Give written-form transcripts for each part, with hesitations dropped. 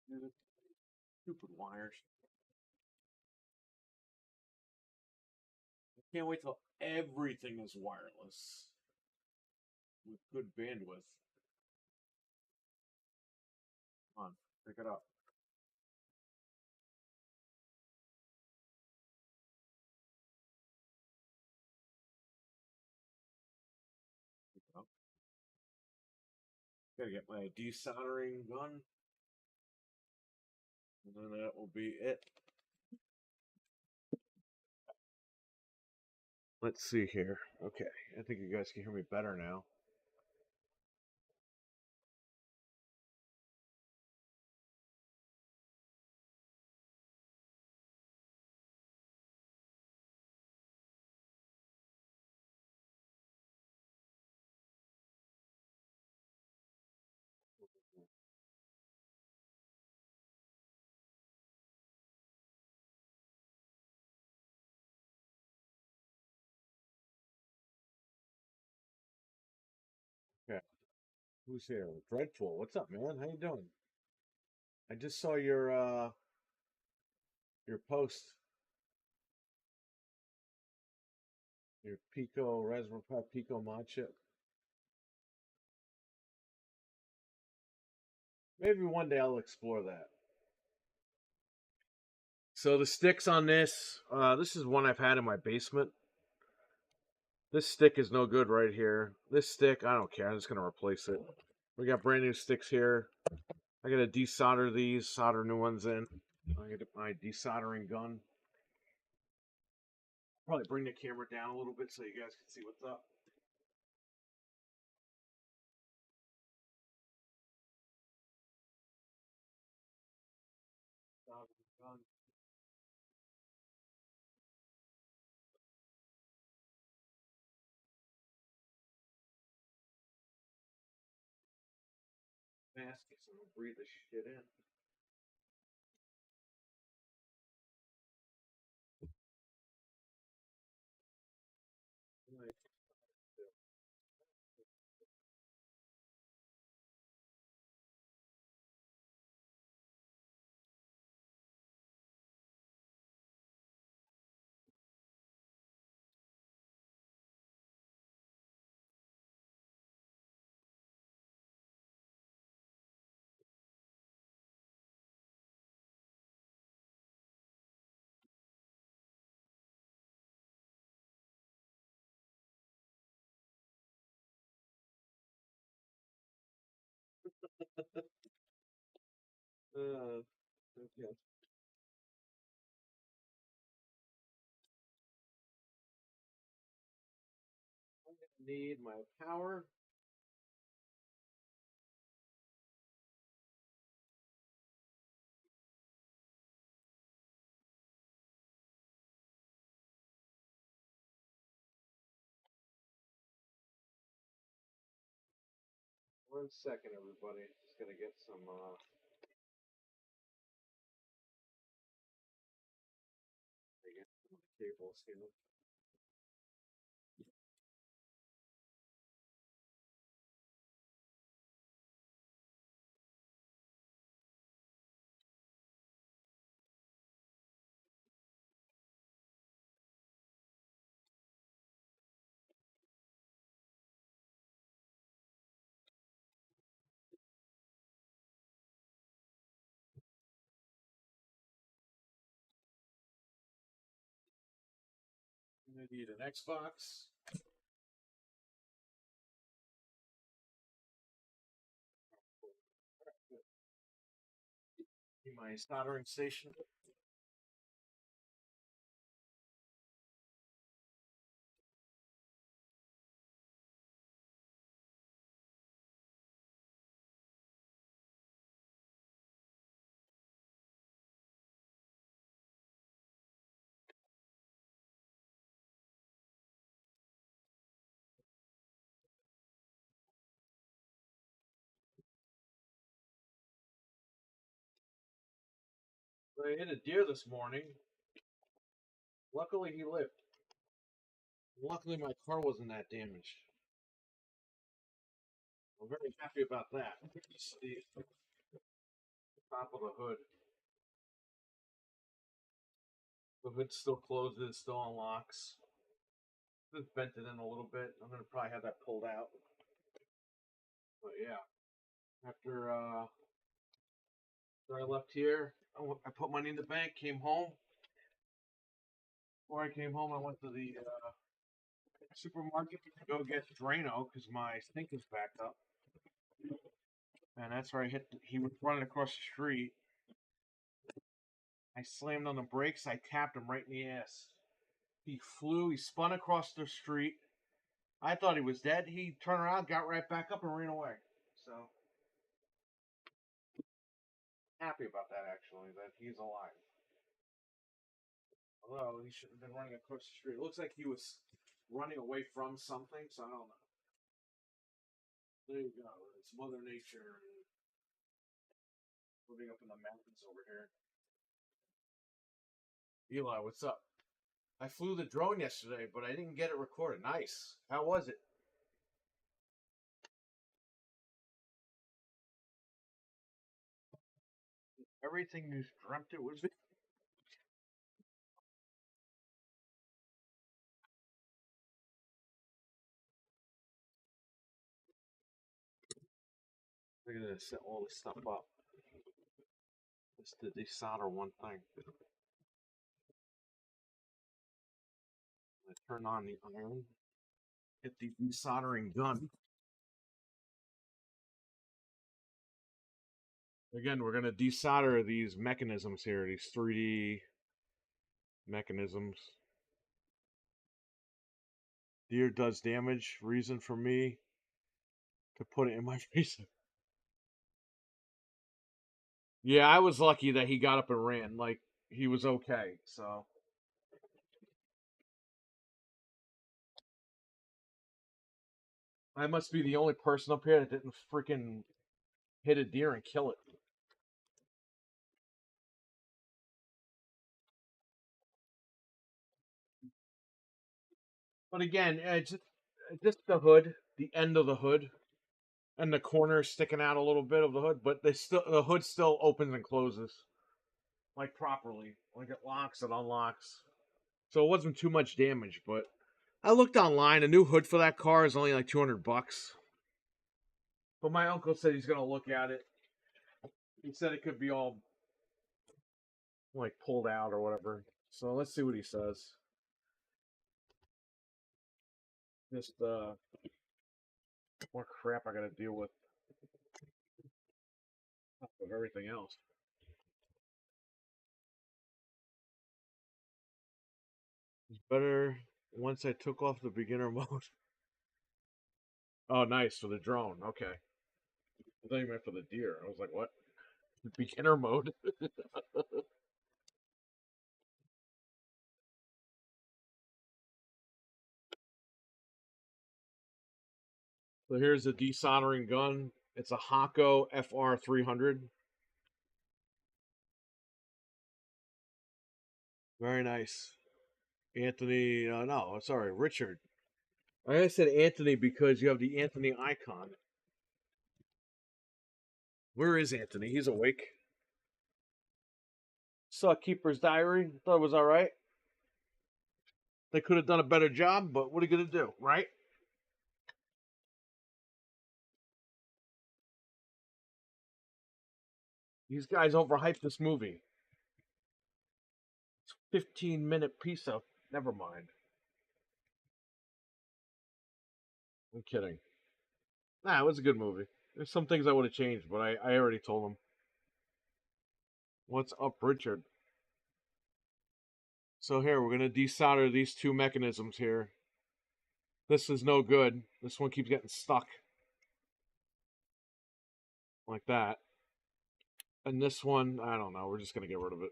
Stupid wires. I can't wait till everything is wireless with good bandwidth. Come on, pick it up. Pick it up. Gotta get my desoldering gun, and then that will be it. Let's see here. Okay, I think you guys can hear me better now. Okay, who's here? Dreadful. What's up, man? How you doing? I just saw your post, your Pico Raspberry Pi Pico mod chip. Maybe one day I'll explore that. So the sticks on this, this is one I've had in my basement. This stick is no good right here. This stick, I don't care. I'm just going to replace it. We got brand new sticks here. I got to desolder these, solder new ones in. I got my desoldering gun. Probably bring the camera down a little bit so you guys can see what's up. Soldering gun. Mask it so I don't breathe this shit in. Okay. I'm gonna need my power. 1 second, everybody. Just gonna get some cables here. I'm gonna need an Xbox. Need my soldering station. I hit a deer this morning. Luckily, he lived. Luckily, my car wasn't that damaged. I'm very happy about that. The top of the hood. The hood still closes, still unlocks. Just bent it in a little bit. I'm gonna probably have that pulled out. But yeah, after I left here, I put money in the bank, came home. Before I came home, I went to the supermarket to go get Drano because my sink is backed up. And that's where he was running across the street. I slammed on the brakes. I tapped him right in the ass. He flew. He spun across the street. I thought he was dead. He turned around, got right back up, and ran away. So, happy about that, actually, that he's alive. Although, he shouldn't have been running across the street. It looks like he was running away from something, so I don't know. There you go. It's Mother Nature living up in the mountains over here. Eli, what's up? I flew the drone yesterday, but I didn't get it recorded. Nice. How was it? Everything you dreamt it was. Look at this, set all this stuff up. Just to desolder one thing. I turn on the iron. Get the desoldering gun. Again, we're going to desolder these mechanisms here, these 3D mechanisms. Deer does damage. Reason for me to put it in my freezer. Yeah, I was lucky that he got up and ran. Like, he was okay, so. I must be the only person up here that didn't freaking hit a deer and kill it. But again, just the hood, the end of the hood, and the corner sticking out a little bit of the hood, but the hood still opens and closes like properly, like it locks and unlocks. So it wasn't too much damage. But I looked online. A new hood for that car is only like $200. But my uncle said he's gonna look at it. He said it could be all like pulled out or whatever. So let's see what he says. Just more crap I gotta deal with of everything else. It's better once I took off the beginner mode. Oh, nice, for the drone. Okay. I thought you meant for the deer. I was like, what? The beginner mode? So here's the desoldering gun. It's a Hako FR300. Very nice. Anthony, no, sorry, Richard. I said Anthony because you have the Anthony icon. Where is Anthony? He's awake. Saw Keeper's Diary. Thought it was alright. They could have done a better job, but what are you going to do, right? These guys overhyped this movie. It's a 15-minute piece of. Never mind. I'm kidding. Nah, it was a good movie. There's some things I would have changed, but I already told them. What's up, Richard? So here, we're going to desolder these two mechanisms here. This is no good. This one keeps getting stuck. Like that. And this one, I don't know. We're just going to get rid of it.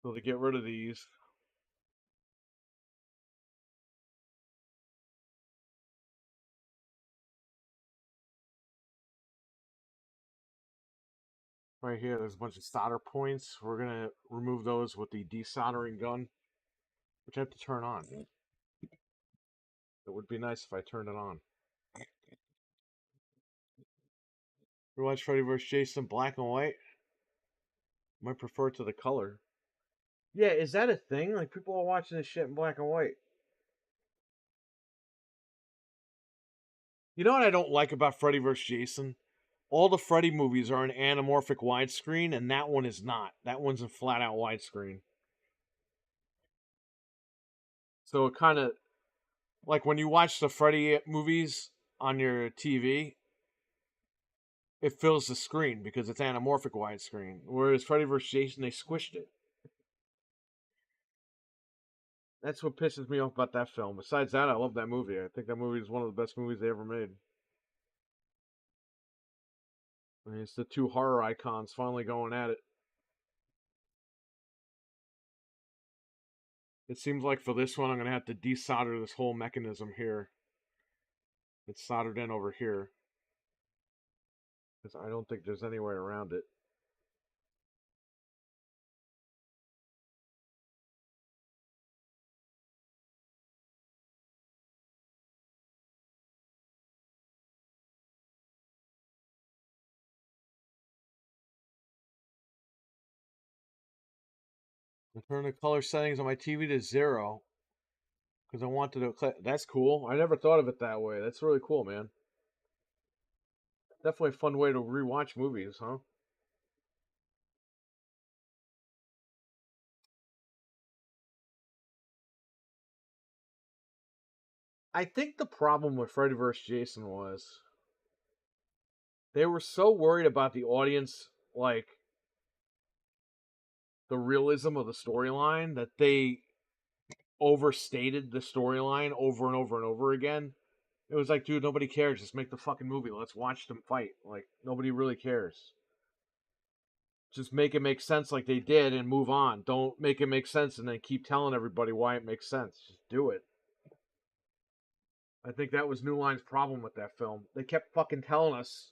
So to get rid of these, right here, there's a bunch of solder points. We're going to remove those with the desoldering gun, which I have to turn on. It would be nice if I turned it on. We watch Freddy vs. Jason black and white. Might prefer it to the color. Yeah, is that a thing? Like people are watching this shit in black and white. You know what I don't like about Freddy vs. Jason? All the Freddy movies are in anamorphic widescreen, and that one is not. That one's in flat out widescreen. So it kind of like when you watch the Freddy movies on your TV, it fills the screen because it's anamorphic widescreen. Whereas Freddy vs. Jason, they squished it. That's what pisses me off about that film. Besides that, I love that movie. I think that movie is one of the best movies they ever made. I mean, it's the two horror icons finally going at it. It seems like for this one, I'm going to have to desolder this whole mechanism here. It's soldered in over here. Because I don't think there's any way around it. I turned the color settings on my TV to 0. Because I wanted to... That's cool. I never thought of it that way. That's really cool, man. Definitely a fun way to rewatch movies, huh? I think the problem with Freddy vs. Jason was they were so worried about the audience, like the realism of the storyline, that they overstated the storyline over and over and over again. It was like, dude, nobody cares. Just make the fucking movie. Let's watch them fight. Like, nobody really cares. Just make it make sense like they did and move on. Don't make it make sense and then keep telling everybody why it makes sense. Just do it. I think that was New Line's problem with that film. They kept fucking telling us,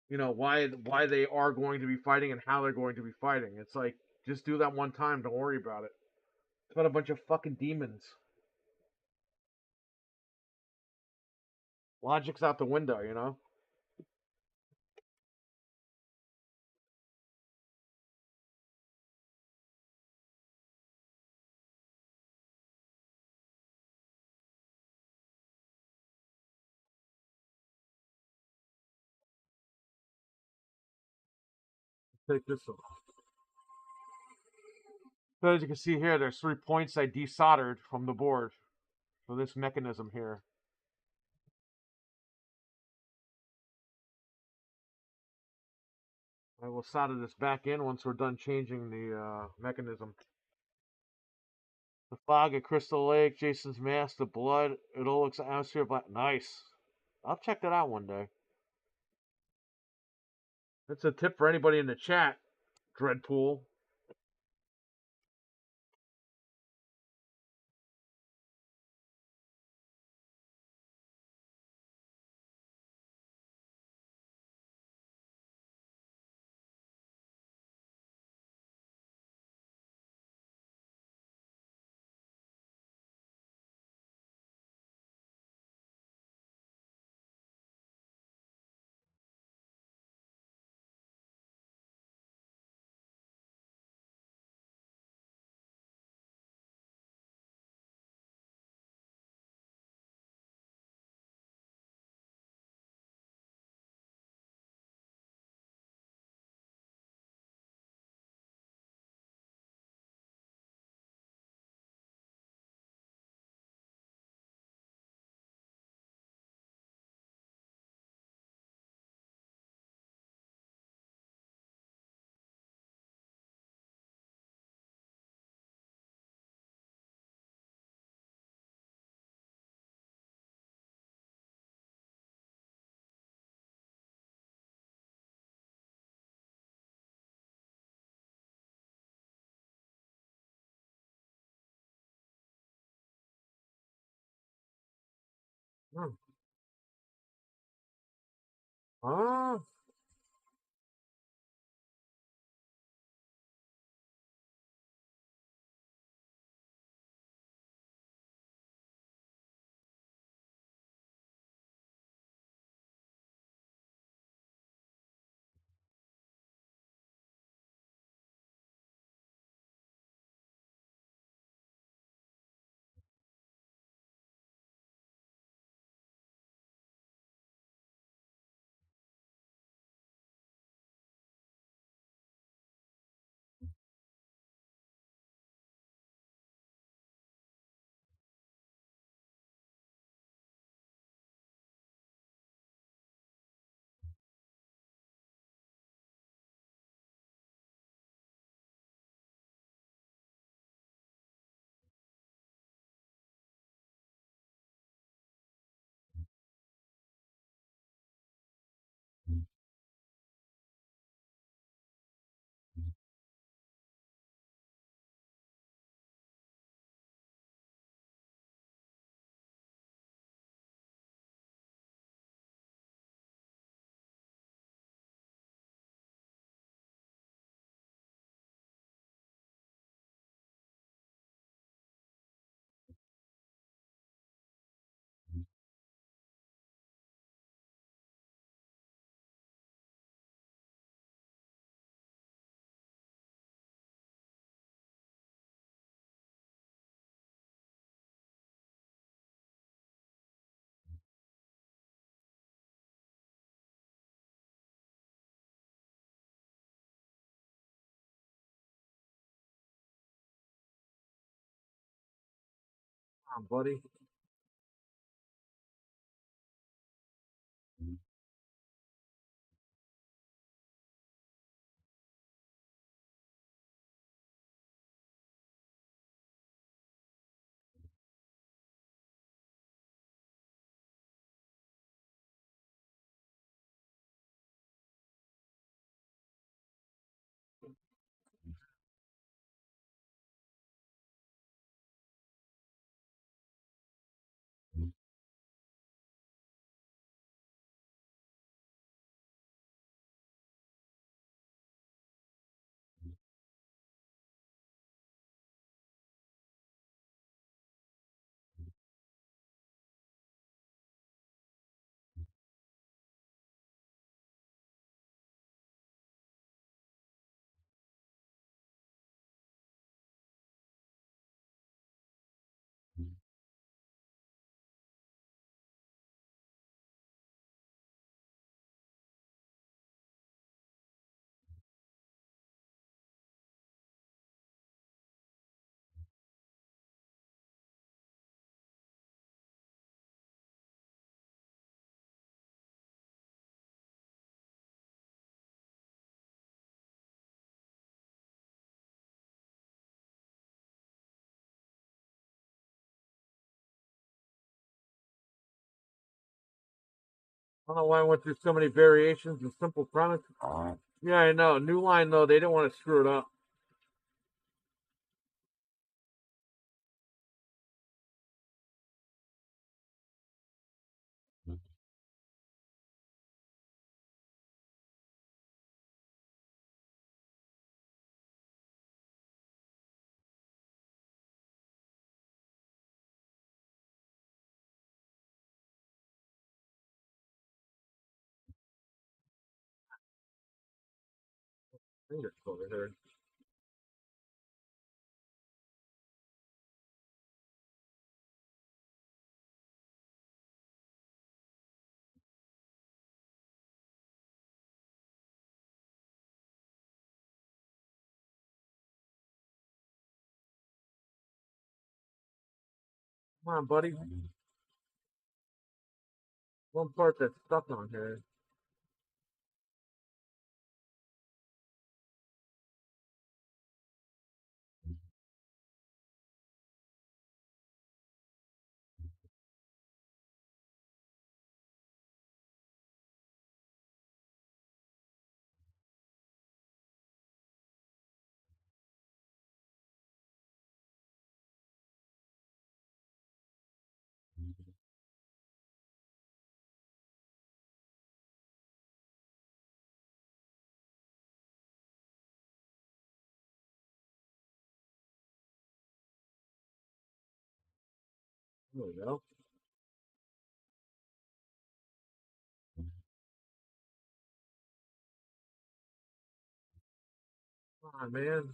why they are going to be fighting and how they're going to be fighting. It's like, just do that one time. Don't worry about it. It's about a bunch of fucking demons. Logic's out the window. Take this one. So as you can see here, there's 3 points I desoldered from the board for this mechanism here. I will solder this back in once we're done changing the mechanism. The fog at Crystal Lake, Jason's mask, the blood, it all looks atmosphere black. Nice. I'll check that out one day. That's a tip for anybody in the chat, Dreadpool. Hmm. Ah, Come on, buddy. I don't know why I went through so many variations and simple premise. Yeah, I know. New line though, they didn't want to screw it up. Fingers over here. Come on, buddy. One part that's stuck on here. There we go. Come on, man.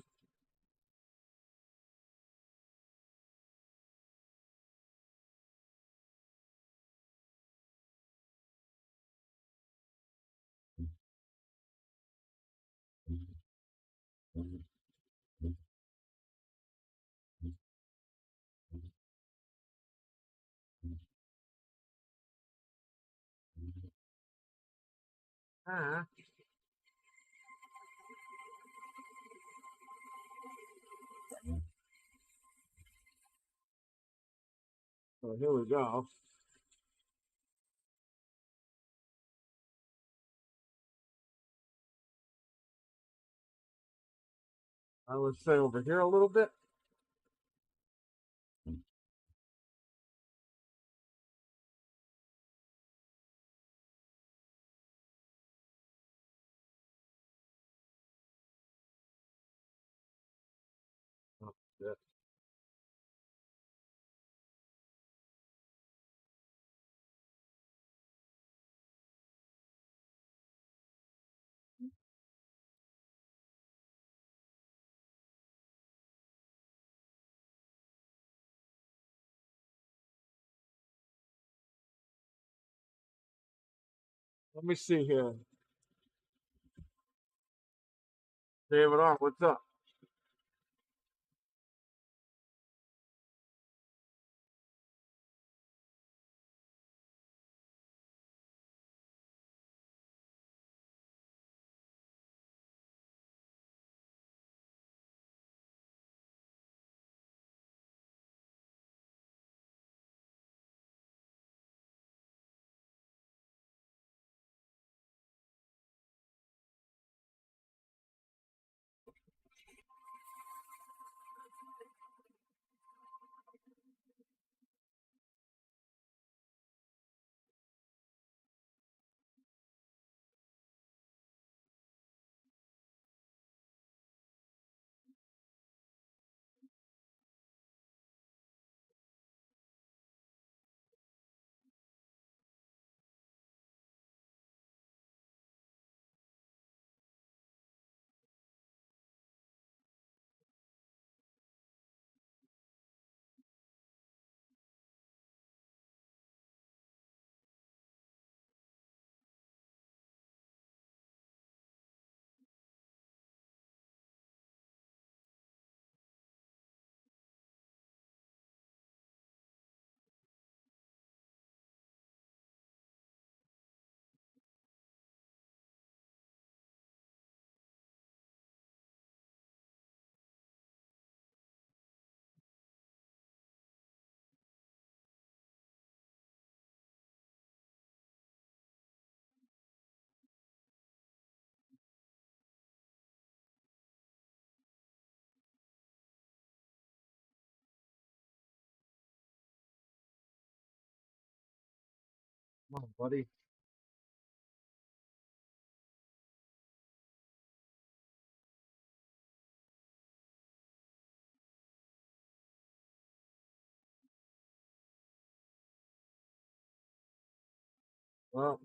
Ah. So here we go. I would say over here a little bit. Oh, shit. Let me see here. David R, what's up? Come on, buddy. Well,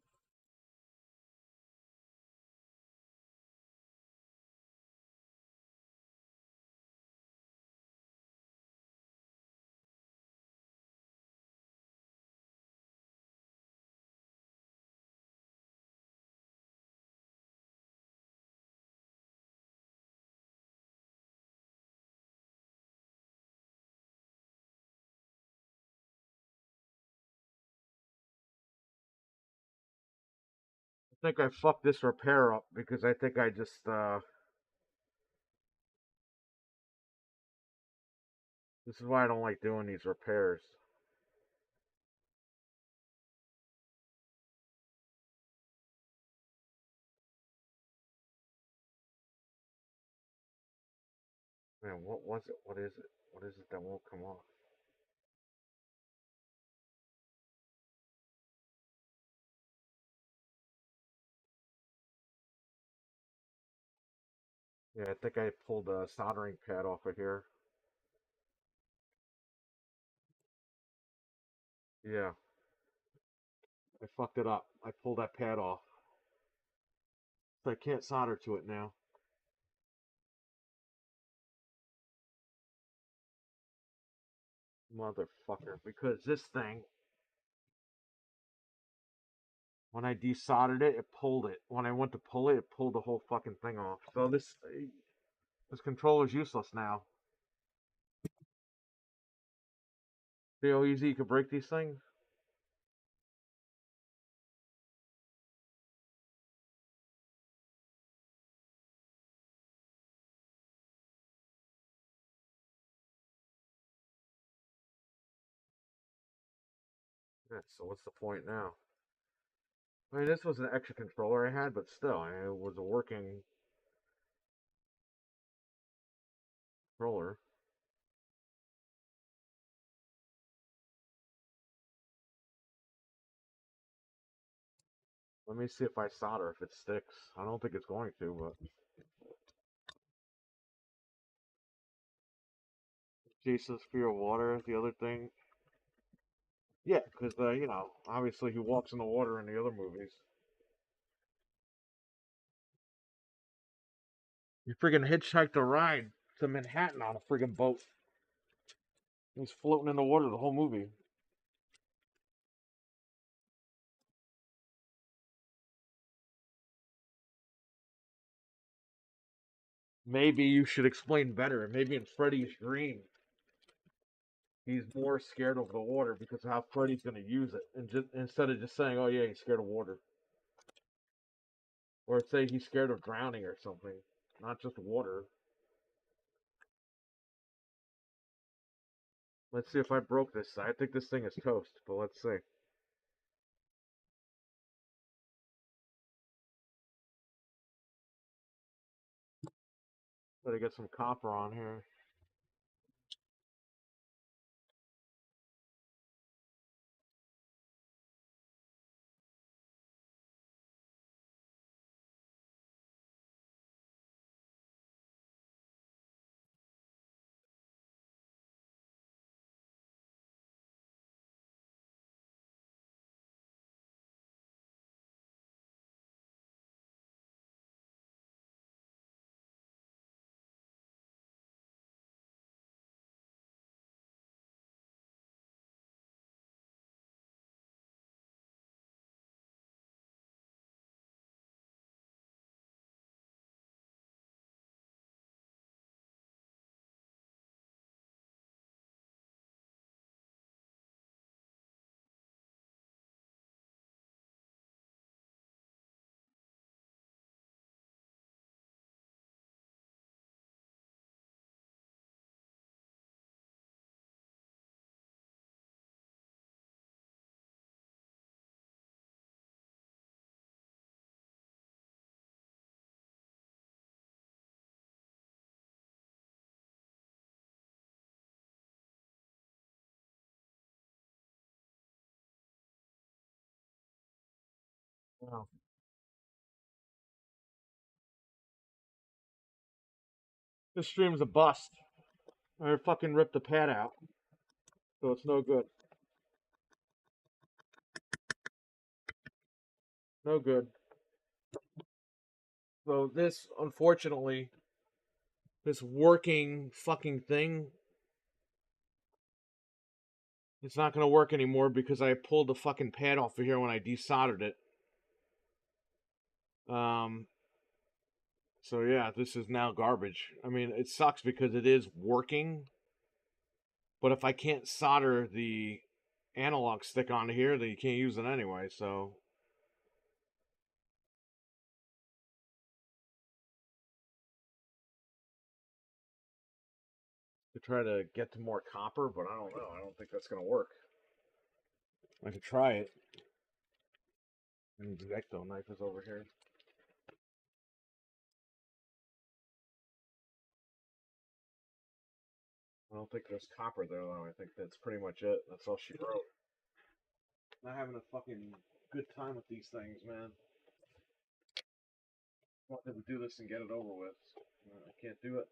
I think I fucked this repair up because I think I just this is why I don't like doing these repairs. Man, what was it? What is it? What is it that won't come off? Yeah, I think I pulled a soldering pad off of here. Yeah, I fucked it up. I pulled that pad off. So I can't solder to it now. Motherfucker. Because this thing, when I desoldered it, it pulled it. When I went to pull it, it pulled the whole fucking thing off. So this controller's useless now. See how easy you can break these things? Yeah, so what's the point now? I mean, this was an extra controller I had, but still, I mean, it was a working controller. Let me see if I solder if it sticks. I don't think it's going to, but Jesus fear of water. The other thing, yeah, because obviously he walks in the water in the other movies. He friggin' hitchhiked a ride to Manhattan on a friggin' boat. He's floating in the water the whole movie. Maybe you should explain better. Maybe in Freddy's dream, he's more scared of the water because of how Freddy's going to use it, and just instead of just saying, "Oh yeah, he's scared of water," or say he's scared of drowning or something, not just water. Let's see if I broke this. I think this thing is toast, but let's see. Better get some copper on here. Wow. This stream's a bust. I fucking ripped the pad out, so it's no good. No good. So this, unfortunately, this working fucking thing, it's not gonna work anymore because I pulled the fucking pad off of here when I desoldered it. Um, so yeah, this is now garbage. I mean, it sucks because it is working, but if I can't solder the analog stick onto here, then you can't use it anyway. So to try to get to more copper, but I don't know. I don't think that's gonna work. I could try it. And the ecto knife is over here. I don't think there's copper there though. I think that's pretty much it. That's all she wrote. Not having a fucking good time with these things, man. I wanted to do this and get it over with. I can't do it.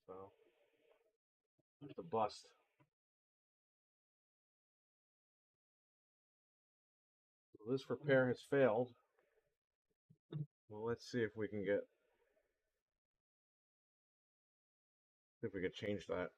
So it's a bust. So this repair has failed. Well, let's see if we can get if we could change that.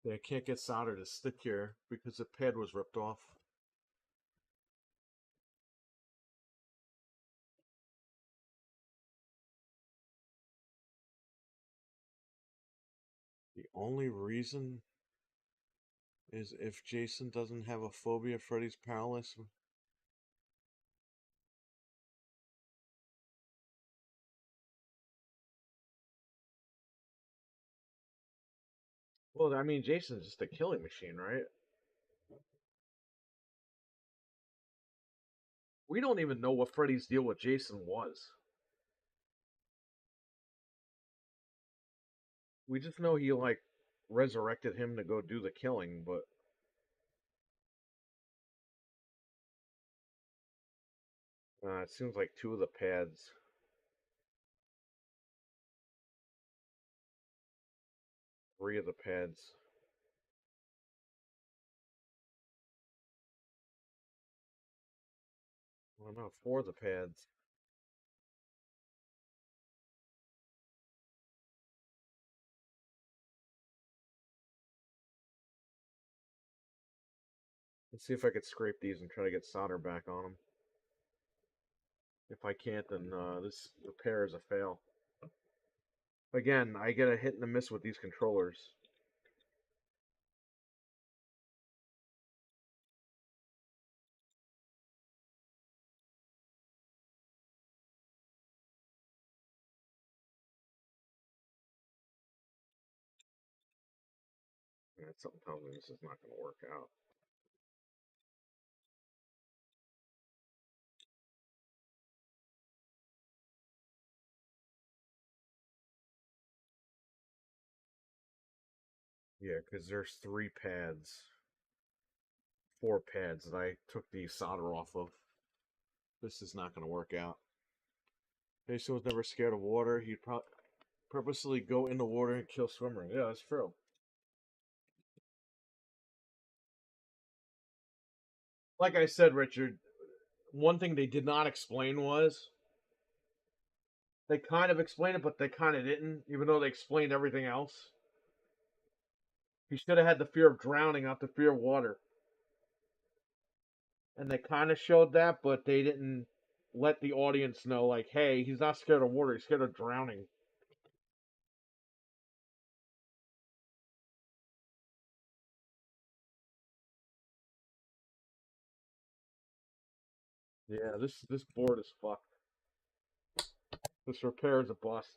Yeah, I can't get solder to stick here because the pad was ripped off. The only reason is if Jason doesn't have a phobia, Freddy's powerless. Well, I mean, Jason's just a killing machine, right? We don't even know what Freddy's deal with Jason was. We just know he like resurrected him to go do the killing, but it seems like two of the pads, three of the pads. Well, no, four of the pads. Let's see if I could scrape these and try to get solder back on them. If I can't, then this repair is a fail. Again, I get a hit and a miss with these controllers. And something tells me this is not going to work out. Yeah, because there's three pads, four pads that I took the solder off of. This is not going to work out. Jason was never scared of water. He'd purposely go in the water and kill swimmers. Yeah, that's true. Like I said, Richard, one thing they did not explain was they kind of explained it, but they kind of didn't, even though they explained everything else. He should have had the fear of drowning, not the fear of water. And they kind of showed that, but they didn't let the audience know, like, hey, he's not scared of water, he's scared of drowning. Yeah, this board is fucked. This repair is a bust.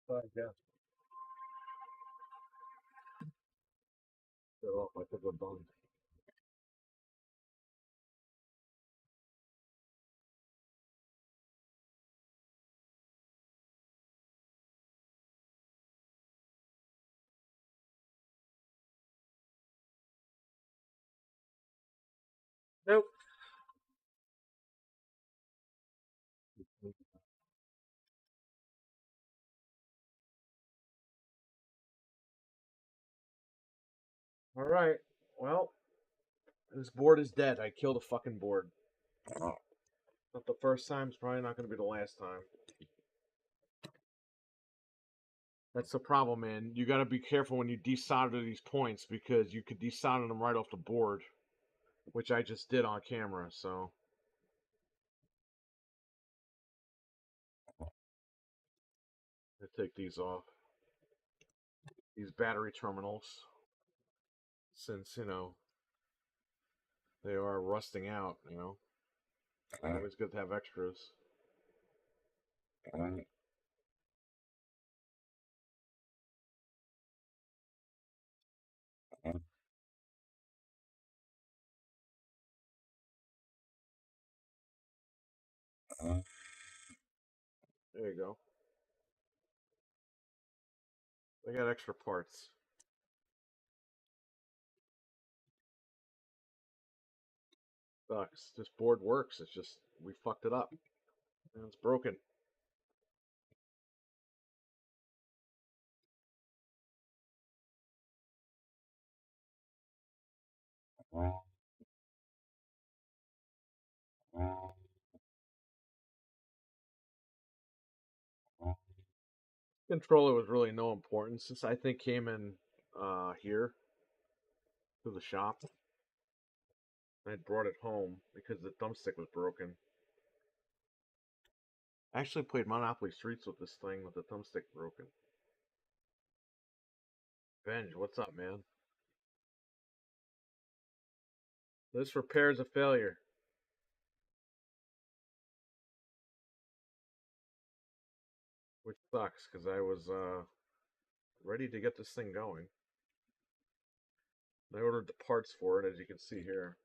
But yeah, get off. I think we're done. Nope. All right. Well, this board is dead. I killed a fucking board. Not the first time. It's probably not going to be the last time. That's the problem, man. You got to be careful when you desolder these points because you could desolder them right off the board, which I just did on camera. So I take these off. These battery terminals, since they are rusting out. Always good to have extras. There you go. They got extra parts. Sucks. This board works. It's just we fucked it up. And it's broken. Controller was really no importance since I think came in here to the shop. I brought it home because the thumbstick was broken. I actually played Monopoly Streets with this thing with the thumbstick broken. Benj, what's up, man? This repair is a failure, which sucks because I was ready to get this thing going. I ordered the parts for it, as you can see here.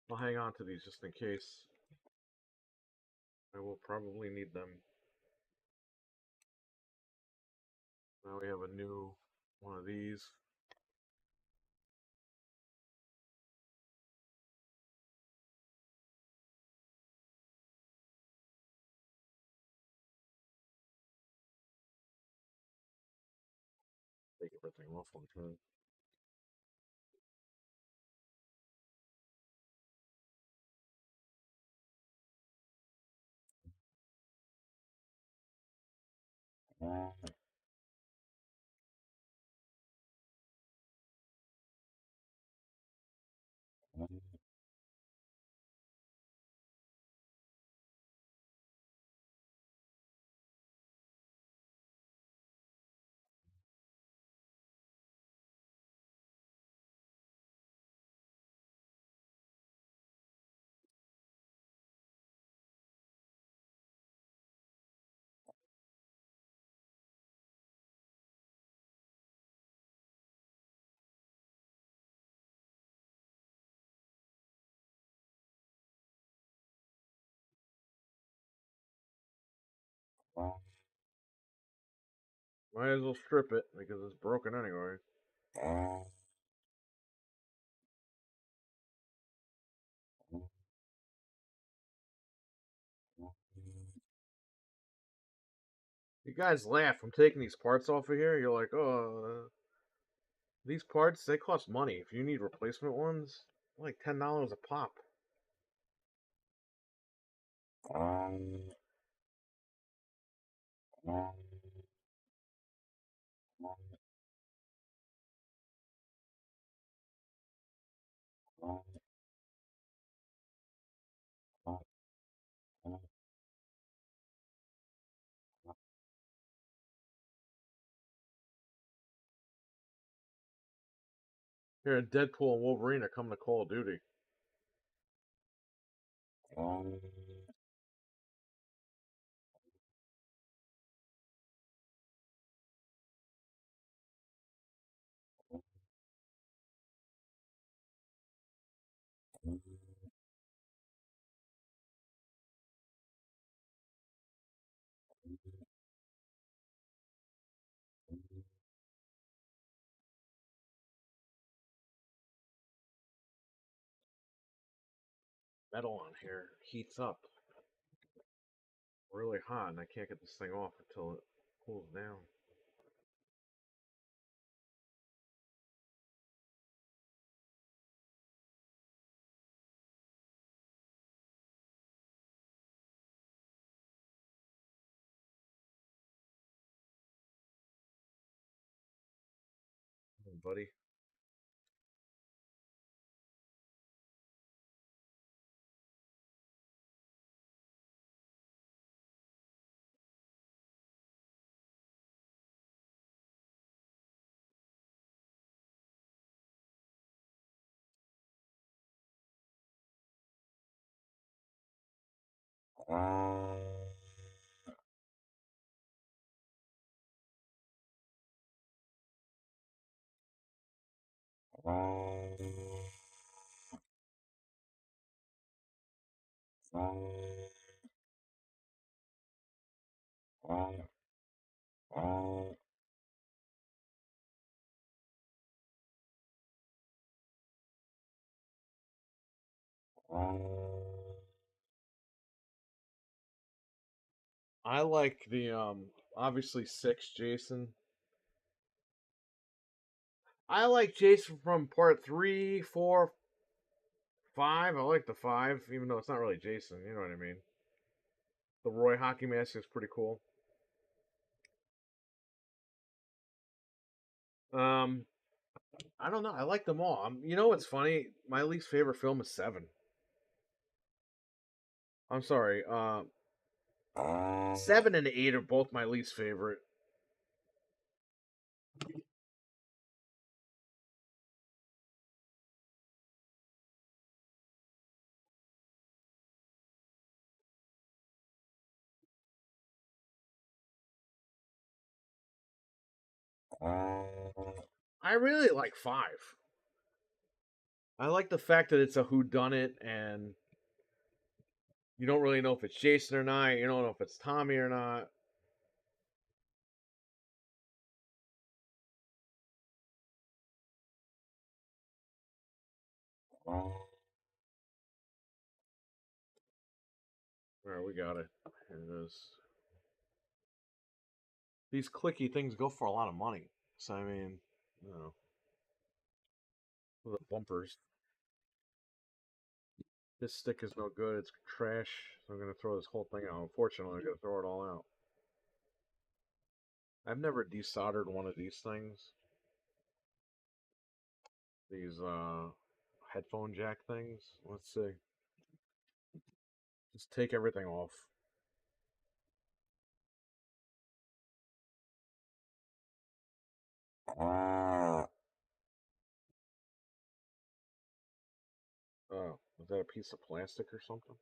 I'll hang on to these just in case. I will probably need them. Now we have a new one of these. Take everything off one time. Might as well strip it because it's broken anyway. You guys laugh. I'm taking these parts off of here. You're like, oh, these parts, they cost money. If you need replacement ones, like $10 a pop. Here, Deadpool and Wolverine are coming to Call of Duty. metal on here heats up really hot, and I can't get this thing off until it cools down. Oh, buddy. I like the obviously 6 Jason. I like Jason from part 3, 4, 5. I like the 5, even though it's not really Jason. You know what I mean? The Roy hockey mask is pretty cool. Um, I don't know. I like them all. You know what's funny? My least favorite film is 7. I'm sorry. 7 and 8 are both my least favorite. I really like 5. I like the fact that it's a whodunit and you don't really know if it's Jason or not. You don't know if it's Tommy or not. All right, we got it. Here it is. These clicky things go for a lot of money. So, I mean, you know, the bumpers. This stick is no good. It's trash. So I'm going to throw this whole thing out. Unfortunately, I'm going to throw it all out. I've never desoldered one of these things. These headphone jack things. Let's see. Just take everything off. Oh, is that a piece of plastic or something?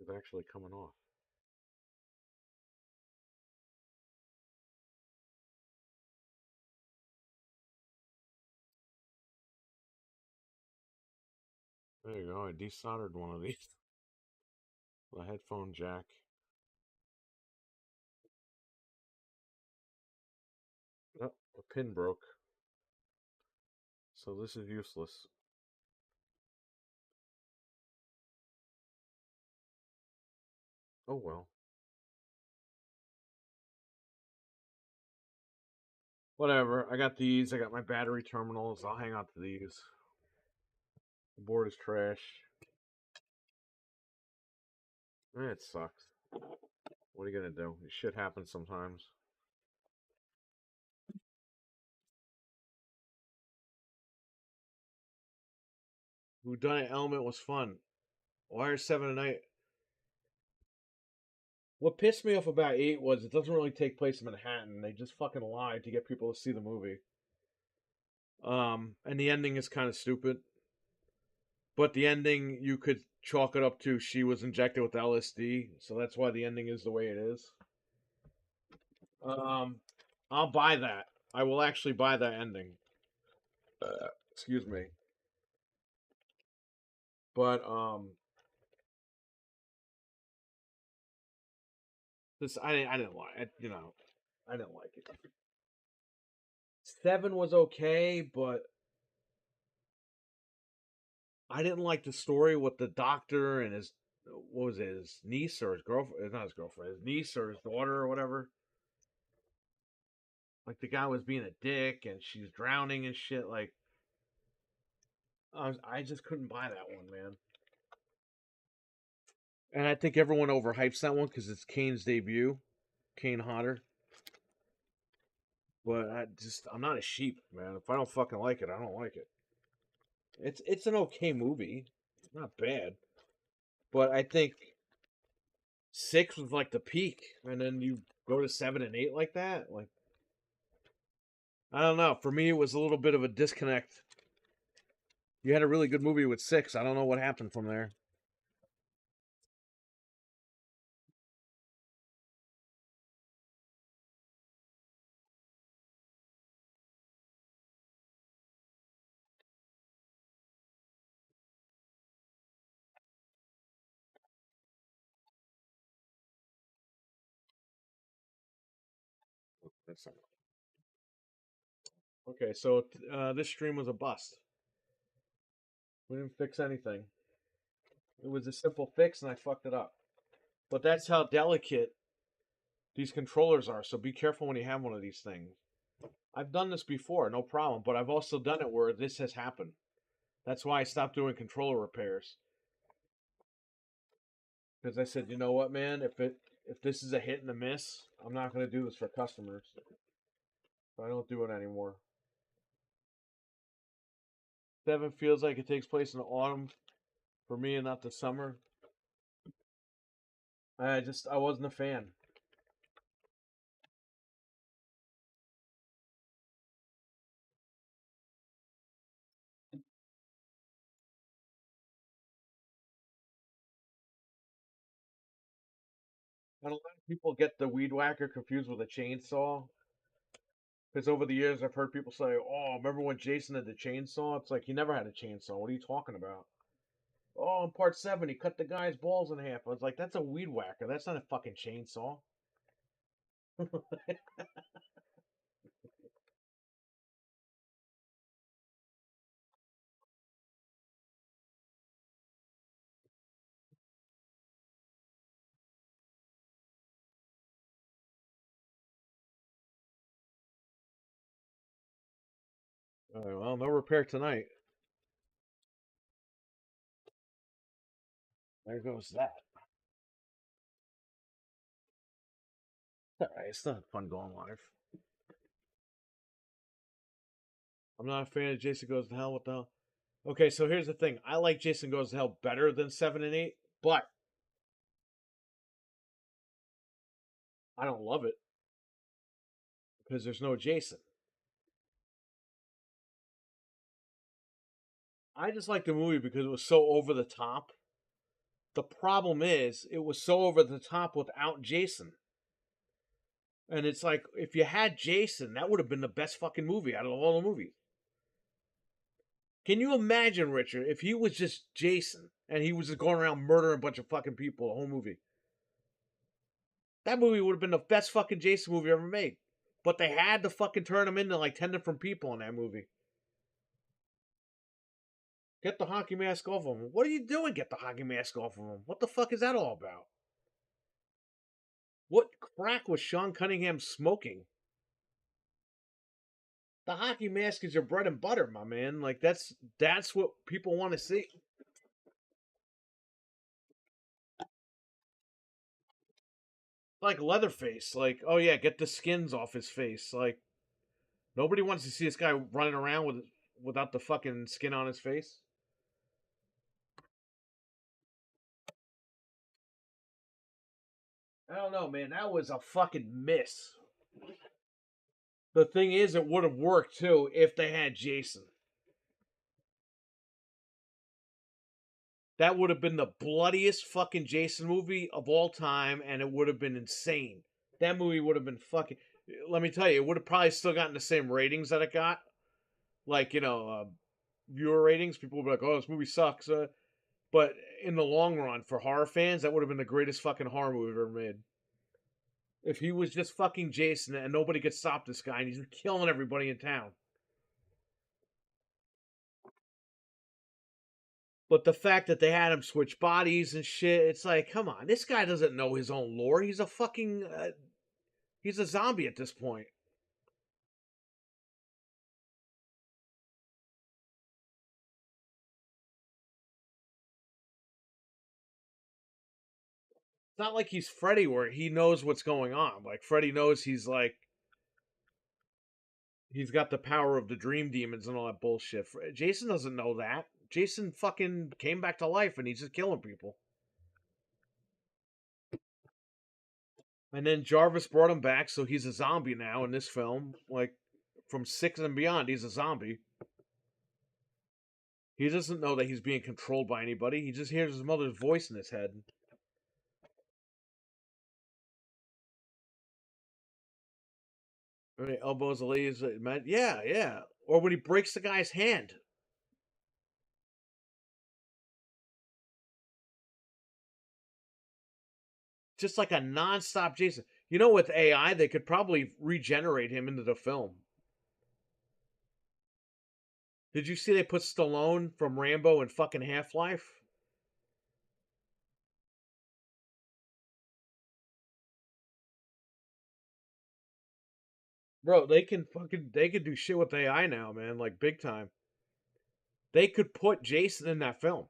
It's actually coming off. There you go. I desoldered one of these. The headphone jack. Oh, a pin broke. So this is useless. Oh well. Whatever. I got these. I got my battery terminals. I'll hang on to these. The board is trash. It sucks. What are you gonna do? Shit happens sometimes. Whodunit Element was fun. Why are 7 and 8? What pissed me off about 8 was it doesn't really take place in Manhattan. They just fucking lied to get people to see the movie. And the ending is kind of stupid. But the ending, you could chalk it up to she was injected with LSD, so that's why the ending is the way it is. Um, I'll buy that. I will actually buy that ending. Excuse me. But this I didn't like it. You know, I didn't like it. 7 was okay, but I didn't like the story with the doctor and his what was it, his niece or his girlfriend? It's not his girlfriend, his niece or his daughter or whatever. Like the guy was being a dick and she's drowning and shit. Like I just couldn't buy that one, man. And I think everyone overhypes that one because it's Kane's debut, Kane Hodder. But I'm not a sheep, man. If I don't fucking like it, I don't like it. It's an okay movie, not bad. But I think 6 was like the peak, and then you go to 7 and 8 like that. Like I don't know. For me, it was a little bit of a disconnect. You had a really good movie with 6. I don't know what happened from there. That's not... Okay, so this stream was a bust. We didn't fix anything. It was a simple fix, and I fucked it up. But that's how delicate these controllers are. So be careful when you have one of these things. I've done this before, no problem. But I've also done it where this has happened. That's why I stopped doing controller repairs. Because I said, you know what, man, if this is a hit and a miss, I'm not going to do this for customers. So I don't do it anymore. 7 feels like it takes place in the autumn for me and not the summer. I wasn't a fan. And a lot of people get the weed whacker confused with a chainsaw. Because over the years, I've heard people say, "Oh, remember when Jason had the chainsaw?" It's like he never had a chainsaw. What are you talking about? Oh, in part 7, he cut the guy's balls in half. I was like, "That's a weed whacker. That's not a fucking chainsaw." Well, no repair tonight. There goes that. All right, it's not fun going live. I'm not a fan of Jason Goes to Hell. What the hell? Okay, so here's the thing. I like Jason Goes to Hell better than 7 and 8, but I don't love it because there's no Jason. I just like the movie because it was so over the top. The problem is, it was so over the top without Jason. And it's like, if you had Jason, that would have been the best fucking movie out of all the movies. Can you imagine, Richard, if he was just Jason and he was just going around murdering a bunch of fucking people the whole movie? That movie would have been the best fucking Jason movie ever made. But they had to fucking turn him into like 10 different people in that movie. Get the hockey mask off of him. What are you doing? Get the hockey mask off of him. What the fuck is that all about? What crack was Sean Cunningham smoking? The hockey mask is your bread and butter, my man. Like that's what people want to see. Like Leatherface. Like, oh yeah, get the skins off his face. Like, nobody wants to see this guy running around without the fucking skin on his face. I don't know, man. That was a fucking miss. The thing is, it would have worked too if they had Jason. That would have been the bloodiest fucking Jason movie of all time, and it would have been insane. That movie would have been fucking. Let me tell you, it would have probably still gotten the same ratings that it got. Like, viewer ratings. People would be like, oh, this movie sucks. But in the long run, for horror fans, that would have been the greatest fucking horror movie ever made. If he was just fucking Jason and nobody could stop this guy and he's killing everybody in town. But the fact that they had him switch bodies and shit, it's like, come on, this guy doesn't know his own lore. He's a fucking, he's a zombie at this point. It's not like he's Freddy where he knows what's going on. Like, Freddy knows he's got the power of the dream demons and all that bullshit. Jason doesn't know that. Jason fucking came back to life and he's just killing people. And then Jarvis brought him back, so he's a zombie now in this film. Like, from 6 and beyond, he's a zombie. He doesn't know that he's being controlled by anybody. He just hears his mother's voice in his head. When he elbows the lady's man, yeah, yeah. Or when he breaks the guy's hand. Just like a non-stop Jason. You know, with AI, they could probably regenerate him into the film. Did you see they put Stallone from Rambo in fucking Half-Life? Bro, they can do shit with AI now, man, like big time. They could put Jason in that film.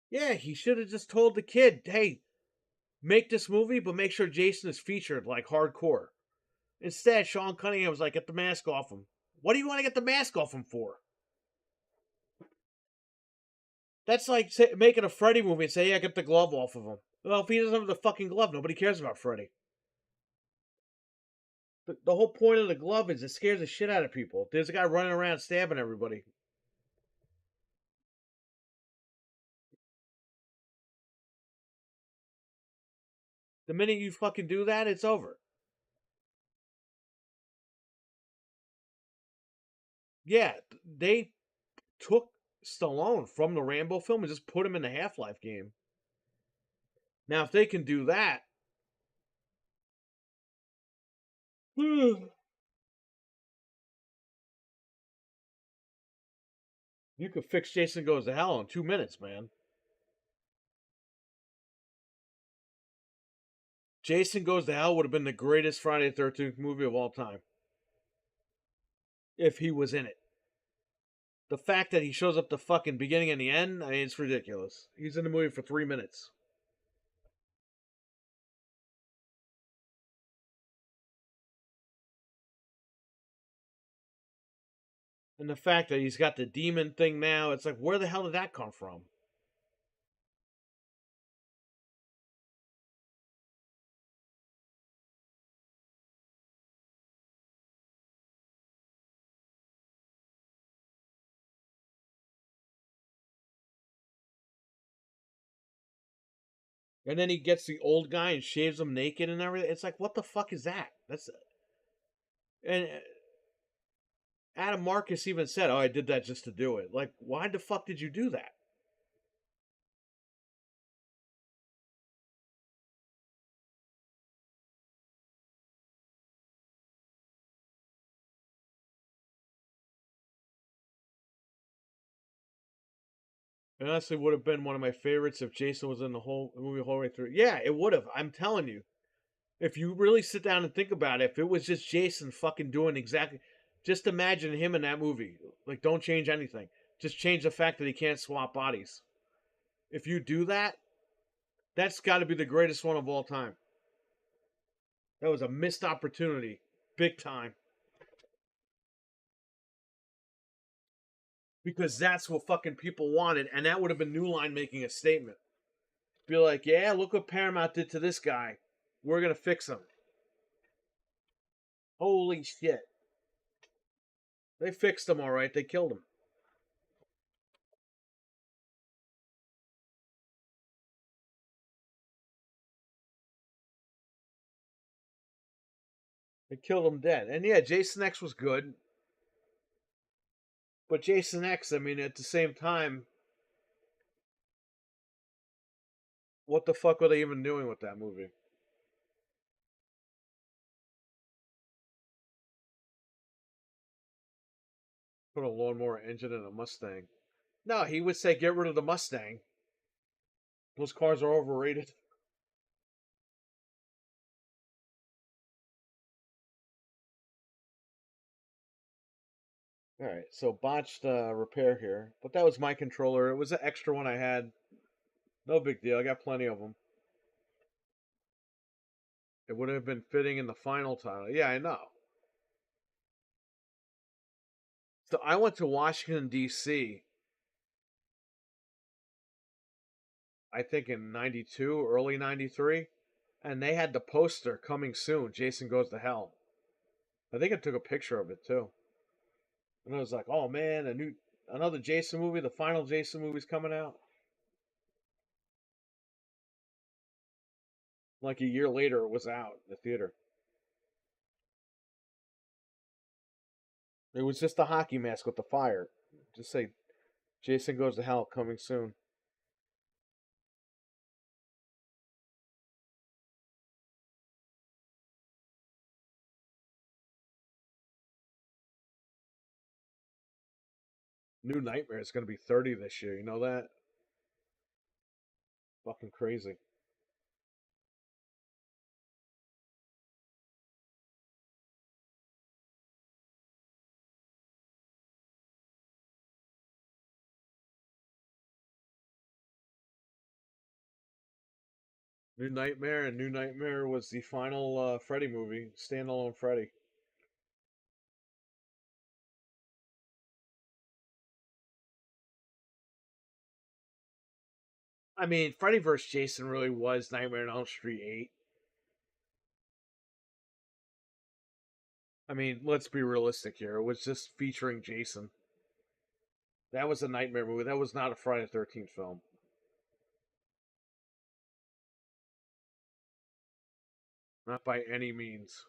Yeah, he should have just told the kid, hey, make this movie, but make sure Jason is featured like hardcore. Instead, Sean Cunningham was like, get the mask off him. What do you want to get the mask off him for? That's like making a Freddy movie and say, yeah, get the glove off of him. Well, if he doesn't have the fucking glove, nobody cares about Freddy. The whole point of the glove is it scares the shit out of people. There's a guy running around stabbing everybody. The minute you fucking do that, it's over. Yeah, they took Stallone from the Rambo film and just put him in the Half-Life game. Now, if they can do that, you could fix Jason Goes to Hell in 2 minutes, man. Jason Goes to Hell would have been the greatest Friday the 13th movie of all time if he was in it. The fact that he shows up the fucking beginning and the end, I mean, it's ridiculous. He's in the movie for 3 minutes. And the fact that he's got the demon thing now, it's like, where the hell did that come from? And then he gets the old guy and shaves him naked and everything. It's like, what the fuck is that? That's and Adam Marcus even said, "Oh, I did that just to do it." Like, why the fuck did you do that? It honestly would have been one of my favorites if Jason was in the whole movie whole way through. Yeah, it would have. I'm telling you. If you really sit down and think about it, if it was just Jason fucking doing exactly, just imagine him in that movie. Like, don't change anything. Just change the fact that he can't swap bodies. If you do that, that's got to be the greatest one of all time. That was a missed opportunity, big time. Because that's what fucking people wanted, and that would have been New Line making a statement. Be like, yeah, look what Paramount did to this guy. We're gonna fix him. Holy shit. They fixed him all right. They killed him. They killed him dead. And yeah, Jason X was good. But Jason X, I mean, at the same time, what the fuck were they even doing with that movie? Put a lawnmower engine in a Mustang. No, he would say get rid of the Mustang. Those cars are overrated. All right, so botched repair here. But that was my controller. It was an extra one I had. No big deal. I got plenty of them. It would have been fitting in the final title. Yeah, I know. So I went to Washington, D.C., I think in 92, early 93, and they had the poster coming soon, Jason Goes to Hell. I think I took a picture of it too. And I was like, oh man, another Jason movie, the final Jason movie's coming out. Like a year later, it was out in the theater. It was just a hockey mask with the fire. Just say, Jason Goes to Hell coming soon. New Nightmare is going to be 30 this year. You know that? Fucking crazy. New Nightmare, and New Nightmare was the final Freddy movie, standalone Freddy. I mean, Freddy vs. Jason really was Nightmare on Elm Street 8. I mean, let's be realistic here. It was just featuring Jason. That was a Nightmare movie. That was not a Friday the 13th film. Not by any means.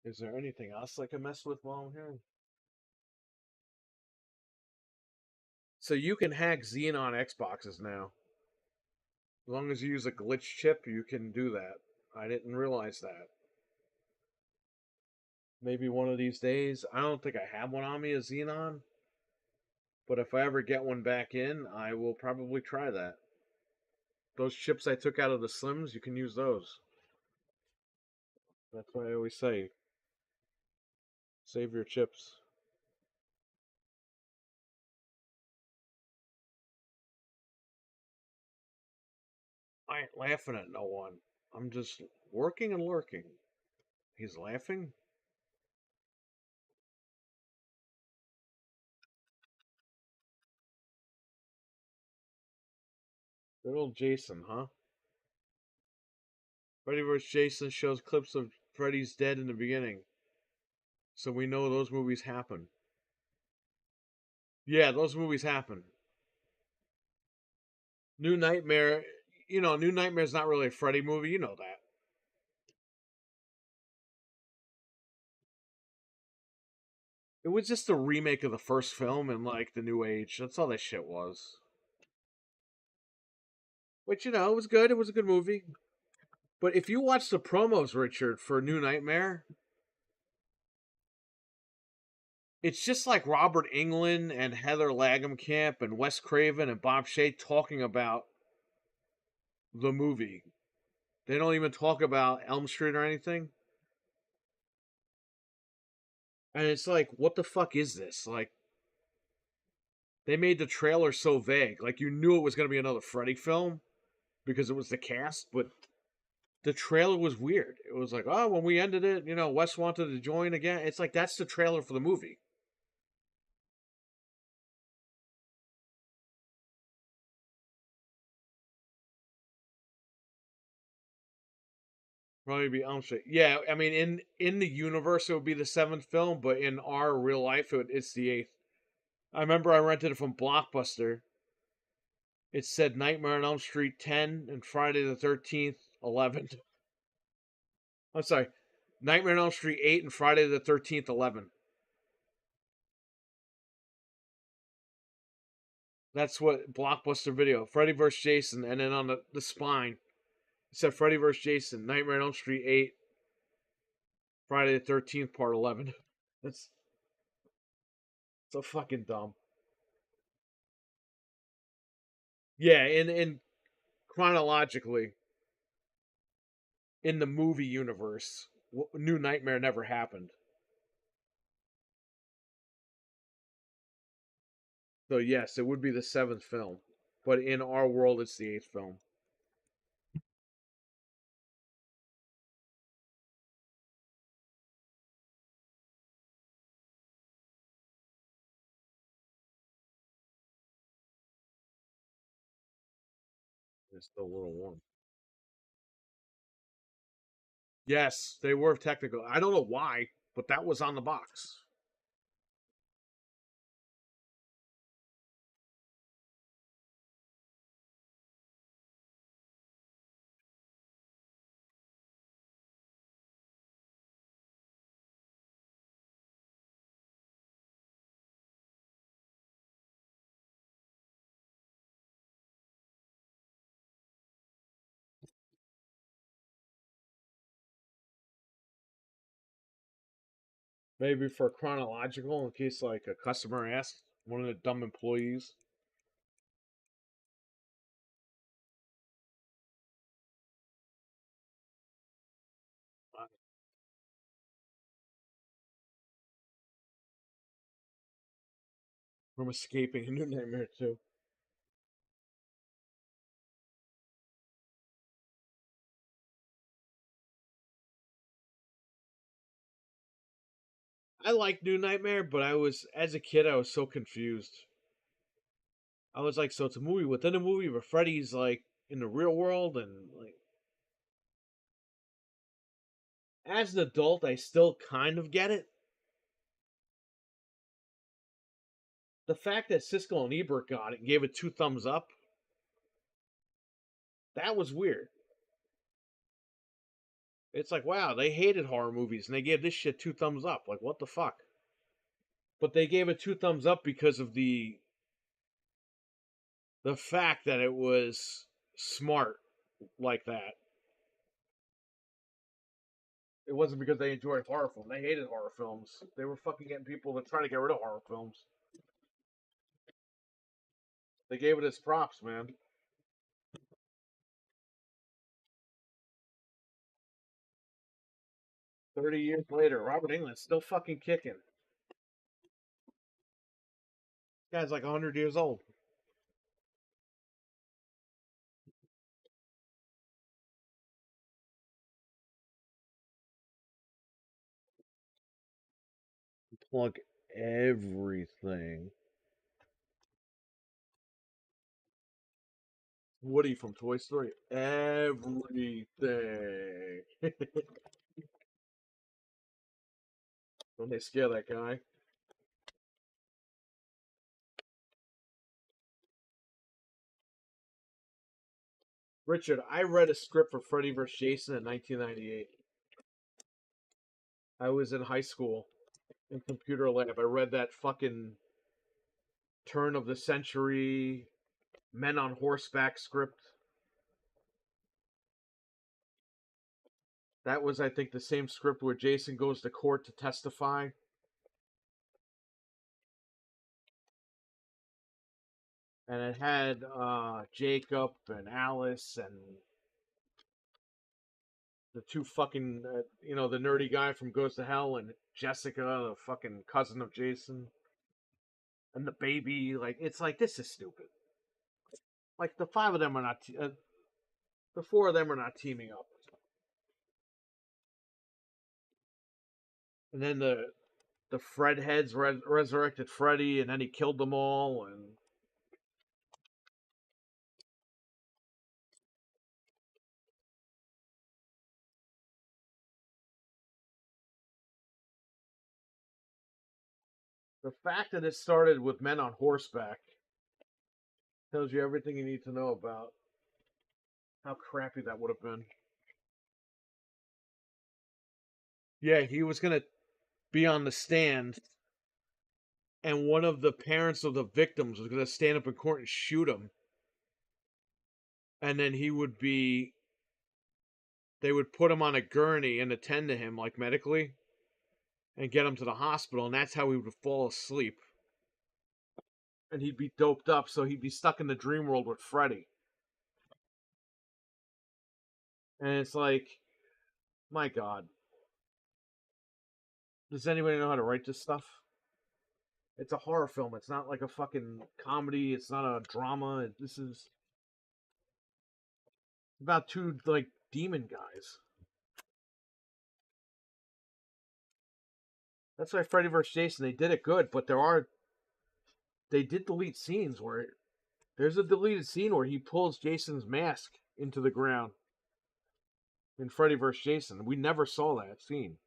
Is there anything else I can mess with while I'm here? So you can hack Xenon Xboxes now. As long as you use a glitch chip, you can do that. I didn't realize that. Maybe one of these days. I don't think I have one on me, a Xenon. But if I ever get one back in, I will probably try that. Those chips I took out of the Slims, you can use those. That's what I always say. Save your chips. I ain't laughing at no one. I'm just working and lurking. He's laughing? Good old Jason, huh? Freddy vs. Jason shows clips of Freddy's dead in the beginning. So we know those movies happen. Yeah, those movies happen. New Nightmare, New Nightmare's not really a Freddy movie, you know that. It was just a remake of the first film in like the new age. That's all that shit was. But it was good. It was a good movie. But if you watch the promos, Richard, for New Nightmare, it's just like Robert Englund and Heather Langenkamp and Wes Craven and Bob Shea talking about the movie. They don't even talk about Elm Street or anything. And it's like, what the fuck is this? Like, they made the trailer so vague. Like, you knew it was going to be another Freddy film because it was the cast, but the trailer was weird. It was like, oh, when we ended it, Wes wanted to join again. It's like, that's the trailer for the movie. Probably be Elm Street. Yeah, I mean, in the universe, it would be the seventh film, but in our real life, it's the eighth. I remember I rented it from Blockbuster. It said Nightmare on Elm Street 10 and Friday the 13th 11. I'm sorry, Nightmare on Elm Street 8 and Friday the 13th 11. That's what Blockbuster Video. Freddy vs. Jason, and then on the spine, it said Freddy vs. Jason, Nightmare on Elm Street 8, Friday the 13th Part 11. That's so fucking dumb. Yeah, in chronologically, in the movie universe, New Nightmare never happened. So yes, it would be the seventh film, but in our world, it's the eighth film. It's still World War. Yes, they were technical. I don't know why, but that was on the box. Maybe for chronological, in case like a customer asked one of the dumb employees. From escaping a new nightmare too. I like New Nightmare, but I was as a kid I was so confused. I was like, so it's a movie within a movie where Freddy's like in the real world, and like as an adult I still kind of get it. The fact that Siskel and Ebert got it and gave it two thumbs up, that was weird. It's like, wow, they hated horror movies and they gave this shit two thumbs up. Like, what the fuck? But they gave it two thumbs up because of the fact that it was smart like that. It wasn't because they enjoyed horror films. They hated horror films. They were fucking getting people to try to get rid of horror films. They gave it its props, man. 30 years later, Robert England's still fucking kicking. This guy's like 100 years old. Plug everything. Woody from Toy Story. Everything. Don't they scare that guy? Richard, I read a script for Freddy vs. Jason in 1998. I was in high school in computer lab. I read that fucking turn of the century men on horseback script. That was, I think, the same script where Jason goes to court to testify. and it had Jacob and Alice and the two fucking the nerdy guy from Goes to Hell and Jessica, the fucking cousin of Jason, and the baby. Like it's like this is stupid. Like the five of them are not. The four of them are not teaming up. And then the Fred heads resurrected Freddy, and then he killed them all. And the fact that it started with men on horseback tells you everything you need to know about how crappy that would have been. Yeah, he was gonna be on the stand, and one of the parents of the victims was gonna stand up in court and shoot him, and then he would be. They would put him on a gurney and attend to him like medically, and get him to the hospital, and that's how he would fall asleep. And he'd be doped up, so he'd be stuck in the dream world with Freddy. And it's like, my God, does anybody know how to write this stuff? It's a horror film. It's not like a fucking comedy. It's not a drama. This is about two like demon guys. That's why Freddy vs. Jason, they did it good, but they did delete scenes where there's a deleted scene where he pulls Jason's mask into the ground in Freddy vs. Jason. We never saw that scene.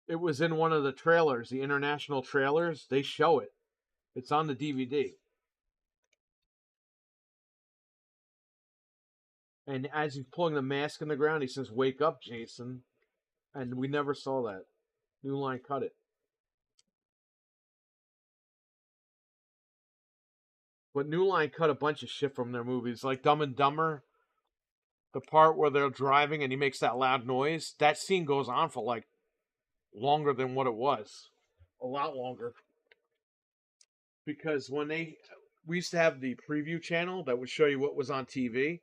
It was in one of the trailers, the international trailers. They show it. It's on the DVD. And as he's pulling the mask in the ground, he says, "Wake up, Jason." And we never saw that. New Line cut it. But New Line cut a bunch of shit from their movies, like Dumb and Dumber. The part where they're driving and he makes that loud noise. That scene goes on for like longer than what it was, a lot longer. Because we used to have the preview channel that would show you what was on TV.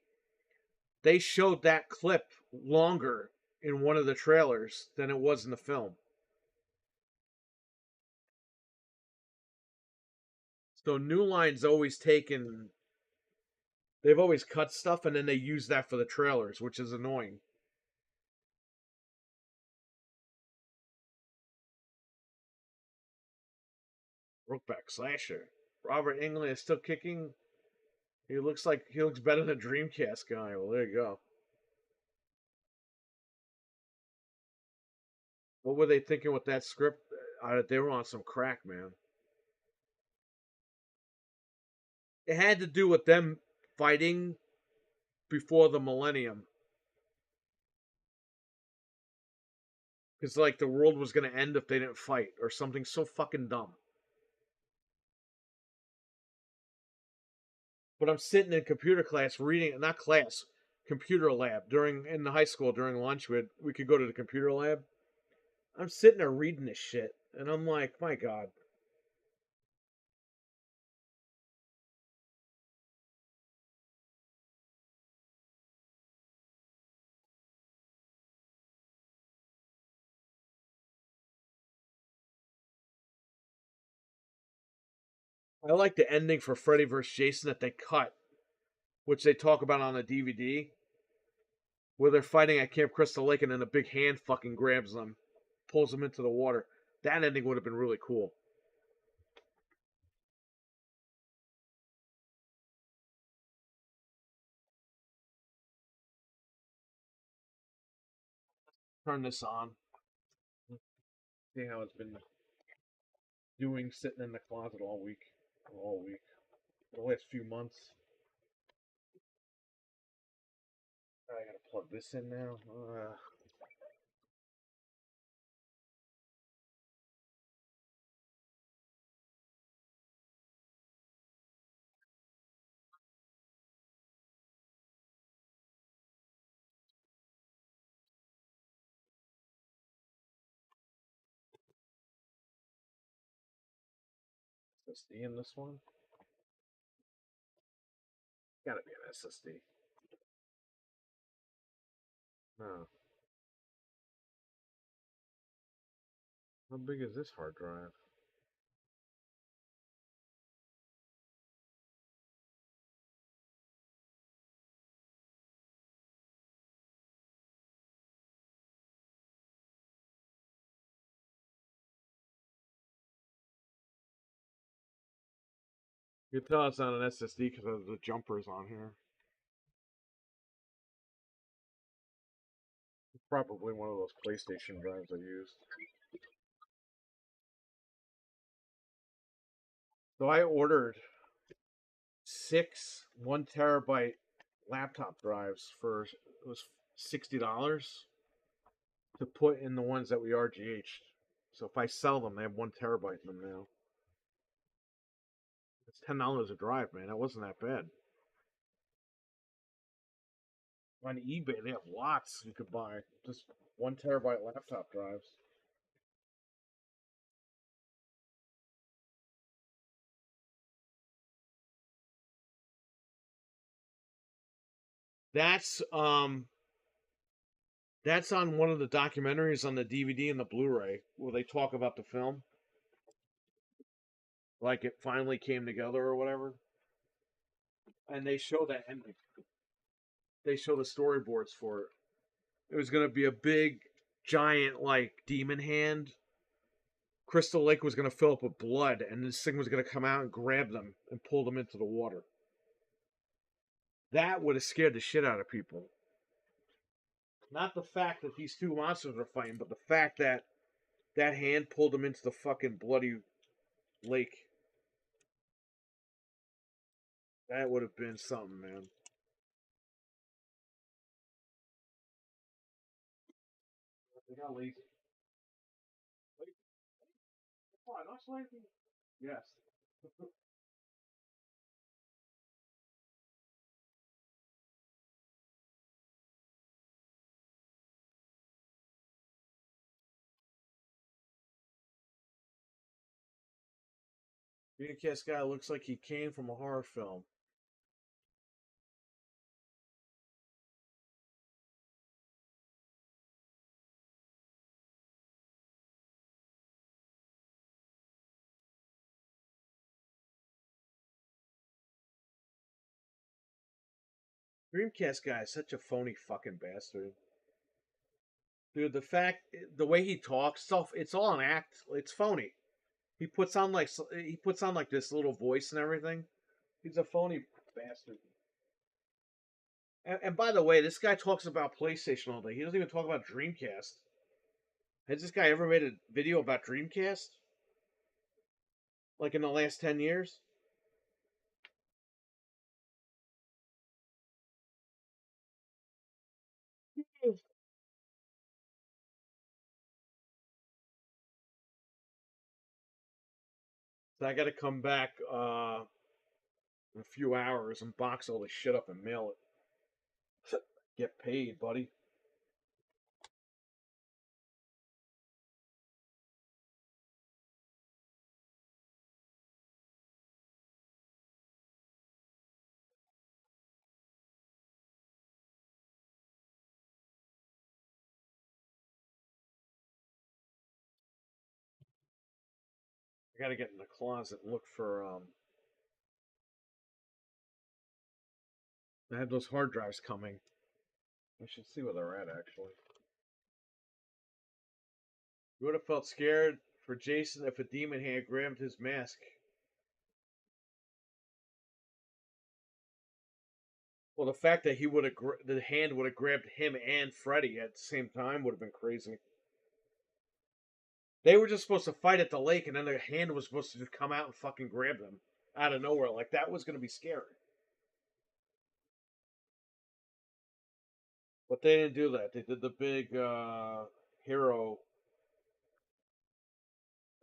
They showed that clip longer in one of the trailers than it was in the film. So New Line's always taken. They've always cut stuff and then they use that for the trailers, which is annoying. Brokeback Slasher. Robert Englund is still kicking. He looks better than Dreamcast guy. Well, there you go. What were they thinking with that script? They were on some crack, man. It had to do with them fighting before the millennium. Because, like, the world was going to end if they didn't fight, or something so fucking dumb. But I'm sitting in computer class reading, not class, computer lab. In the high school, during lunch, we could go to the computer lab. I'm sitting there reading this shit, and I'm like, my God. I like the ending for Freddy vs. Jason that they cut, which they talk about on the DVD, where they're fighting at Camp Crystal Lake and then a big hand fucking grabs them, pulls them into the water. That ending would have been really cool. Turn this on. See how it's been doing sitting in the closet all week. All week. For the last few months. I gotta plug this in now. SSD in this one. Gotta be an SSD. No. How big is this hard drive? You can tell it's not an SSD because of the jumpers on here. It's probably one of those PlayStation drives I used. So I ordered 6 1 terabyte laptop drives for it was $60 to put in the ones that we RGH'd. So if I sell them, they have 1 terabyte in them now. It's $10 a drive, man. That wasn't that bad. On eBay, they have lots you could buy. Just 1 terabyte laptop drives. That's um that's on one of the documentaries on the DVD and the Blu-ray where they talk about the film, like it finally came together or whatever. And they show that ending. They show the storyboards for it. It was gonna be a big, giant, like demon hand. Crystal Lake was gonna fill up with blood, and this thing was gonna come out and grab them and pull them into the water. That would have scared the shit out of people. Not the fact that these two monsters were fighting, but the fact that that hand pulled them into the fucking bloody lake. That would have been something, man. They got lazy. Come on, not lazy. Yes. Dreamcast guy looks like he came from a horror film. Dreamcast guy is such a phony fucking bastard. Dude, the way he talks, stuff, it's all an act. It's phony. He puts on like this little voice and everything. He's a phony bastard. And by the way, this guy talks about PlayStation all day. He doesn't even talk about Dreamcast. Has this guy ever made a video about Dreamcast? Like in the last 10 years? So I got to come back in a few hours and box all this shit up and mail it. Get paid, buddy. I got to get in the closet and look for. I have those hard drives coming. I should see where they're at actually. You would have felt scared for Jason if a demon hand grabbed his mask. Well, the fact that the hand would have grabbed him and Freddy at the same time would have been crazy. They were just supposed to fight at the lake, and then the hand was supposed to just come out and fucking grab them out of nowhere. Like that was going to be scary. But they didn't do that. They did the big hero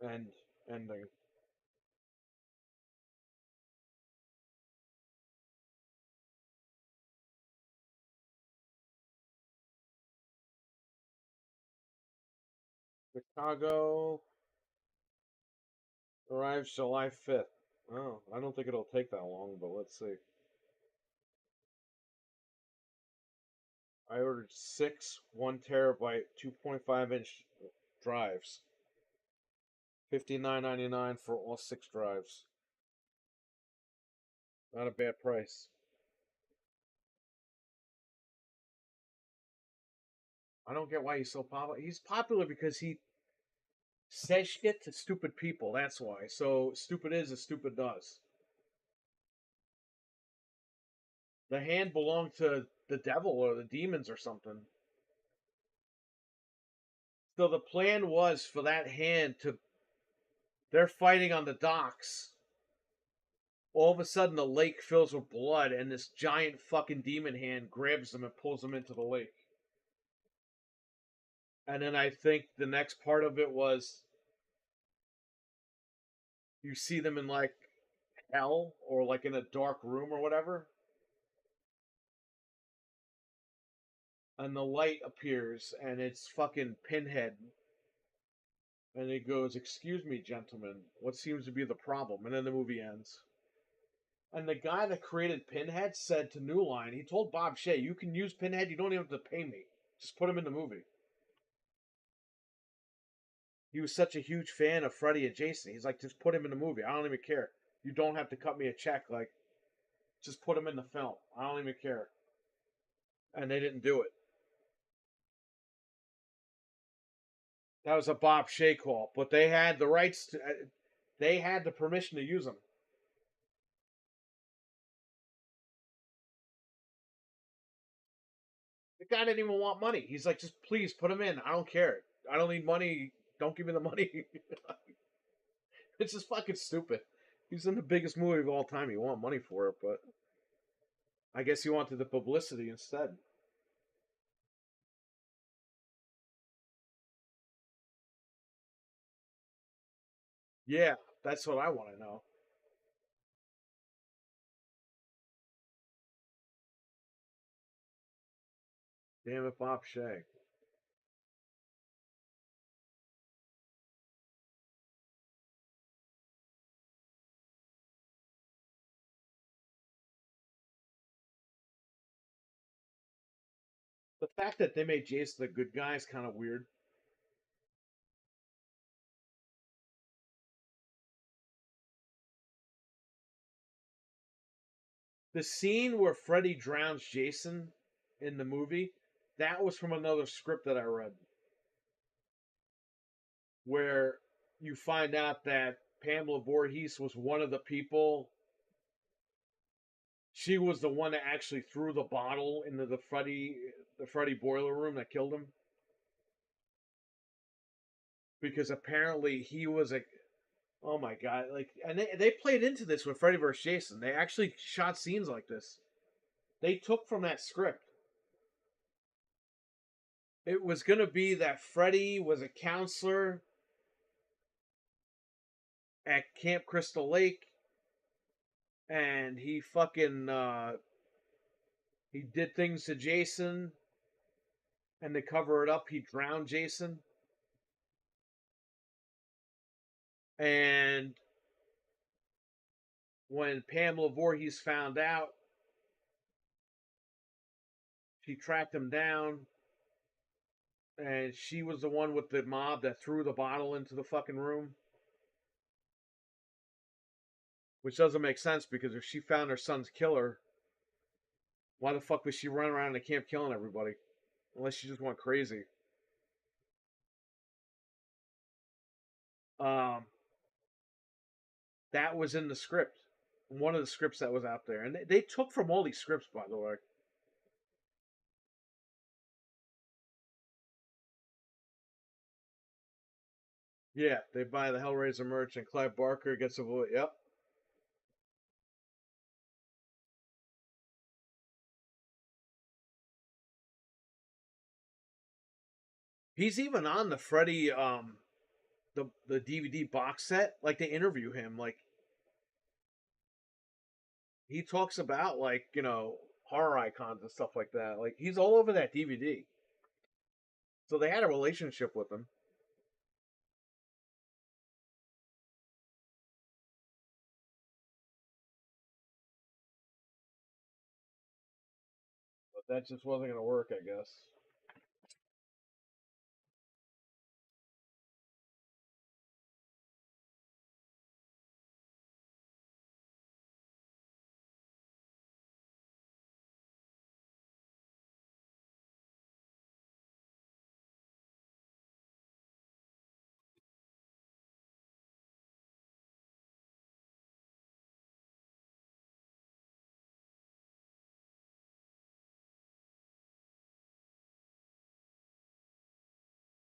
and ending. Chicago arrives July 5th. Oh, I don't think it'll take that long, but let's see. I ordered 6 1 terabyte 2.5-inch drives. $59.99 for all 6 drives. Not a bad price. I don't get why he's so popular. He's popular because he says shit to stupid people. That's why. So stupid is as stupid does. The hand belonged to the devil or the demons or something. So the plan was for that hand to. They're fighting on the docks. All of a sudden, the lake fills with blood, and this giant fucking demon hand grabs them and pulls them into the lake. And then I think the next part of it was you see them in like hell or like in a dark room or whatever. And the light appears and it's fucking Pinhead. And he goes, "Excuse me, gentlemen, what seems to be the problem?" And then the movie ends. And the guy that created Pinhead said to New Line, he told Bob Shea, "You can use Pinhead, you don't even have to pay me. Just put him in the movie." He was such a huge fan of Freddy and Jason. He's like, "Just put him in the movie. I don't even care. You don't have to cut me a check. Like, just put him in the film. I don't even care." And they didn't do it. That was a Bob Shea call, but they had the rights to. They had the permission to use them. The guy didn't even want money. He's like, "Just please put him in. I don't care. I don't need money. Don't give me the money." It's just fucking stupid. He's in the biggest movie of all time. You want money for it, but I guess he wanted the publicity instead. Yeah, that's what I want to know. Damn it, Bob Shea. The fact that they made Jason the good guy is kind of weird. The scene where Freddy drowns Jason in the movie, that was from another script that I read, where you find out that Pamela Voorhees was one of the people. She was the one that actually threw the bottle into the Freddy boiler room that killed him, because apparently he was a. Oh my god! Like, and they played into this with Freddy vs. Jason. They actually shot scenes like this. They took from that script. It was gonna be that Freddy was a counselor at Camp Crystal Lake, and he fucking he did things to Jason, and to cover it up, he drowned Jason. And when Pamela Voorhees found out, she tracked him down, and she was the one with the mob that threw the bottle into the fucking room. Which doesn't make sense, because if she found her son's killer, why the fuck was she running around the camp killing everybody? Unless she just went crazy. Um, that was in the script. One of the scripts that was out there. And they took from all these scripts, by the way. Yeah, they buy the Hellraiser merch, and Clive Barker gets a voice. Yep. He's even on the Freddy the DVD box set. Like, they interview him. Like, he talks about, like, horror icons and stuff like that. Like, he's all over that DVD. So they had a relationship with him. that just wasn't going to work, I guess.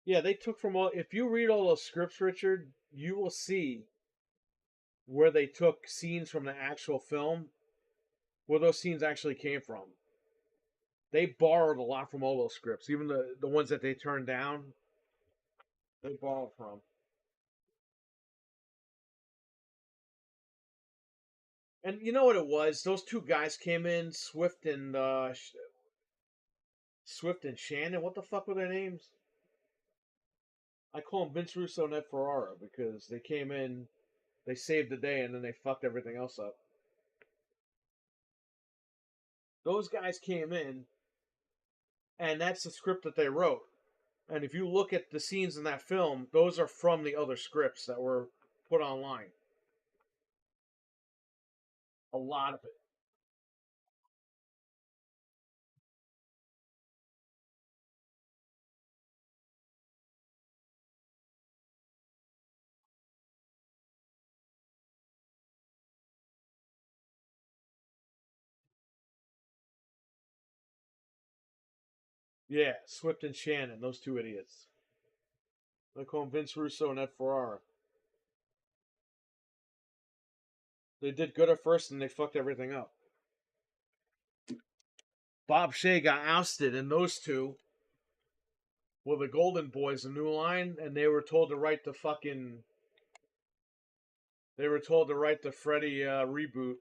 Yeah, they took from all. If you read all those scripts, Richard, you will see where they took scenes from the actual film, where those scenes actually came from. They borrowed a lot from all those scripts, even the ones that they turned down. They borrowed from. And you know what it was? Those two guys came in, Swift and Shannon. What the fuck were their names? I call them Vince Russo and Ed Ferrara because they came in, they saved the day, and then they fucked everything else up. Those guys came in, and that's the script that they wrote. And if you look at the scenes in that film, those are from the other scripts that were put online. A lot of it. Yeah, Swift and Shannon, those two idiots. They call them Vince Russo and Ed Ferrara. They did good at first, and they fucked everything up. Bob Shea got ousted, and those two were the Golden Boys of New Line, and they were told to write the fucking. They were told to write the Freddy reboot.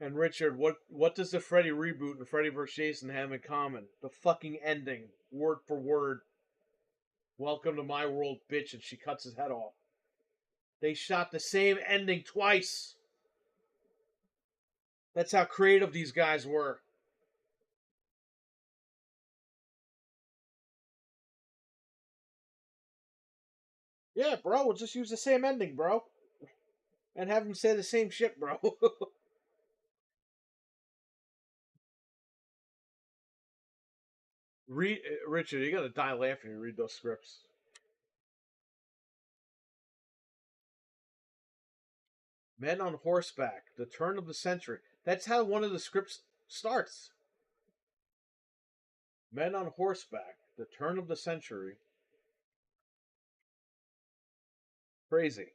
And Richard, what does the Freddy reboot and Freddy vs. Jason have in common? The fucking ending, word for word. Welcome to my world, bitch, and she cuts his head off. They shot the same ending twice. That's how creative these guys were. Yeah, bro, we'll just use the same ending, bro. And have them say the same shit, bro. Read, Richard, you're gonna die laughing when you read those scripts. Men on Horseback, The Turn of the Century. That's how one of the scripts starts. Men on Horseback, The Turn of the Century. Crazy.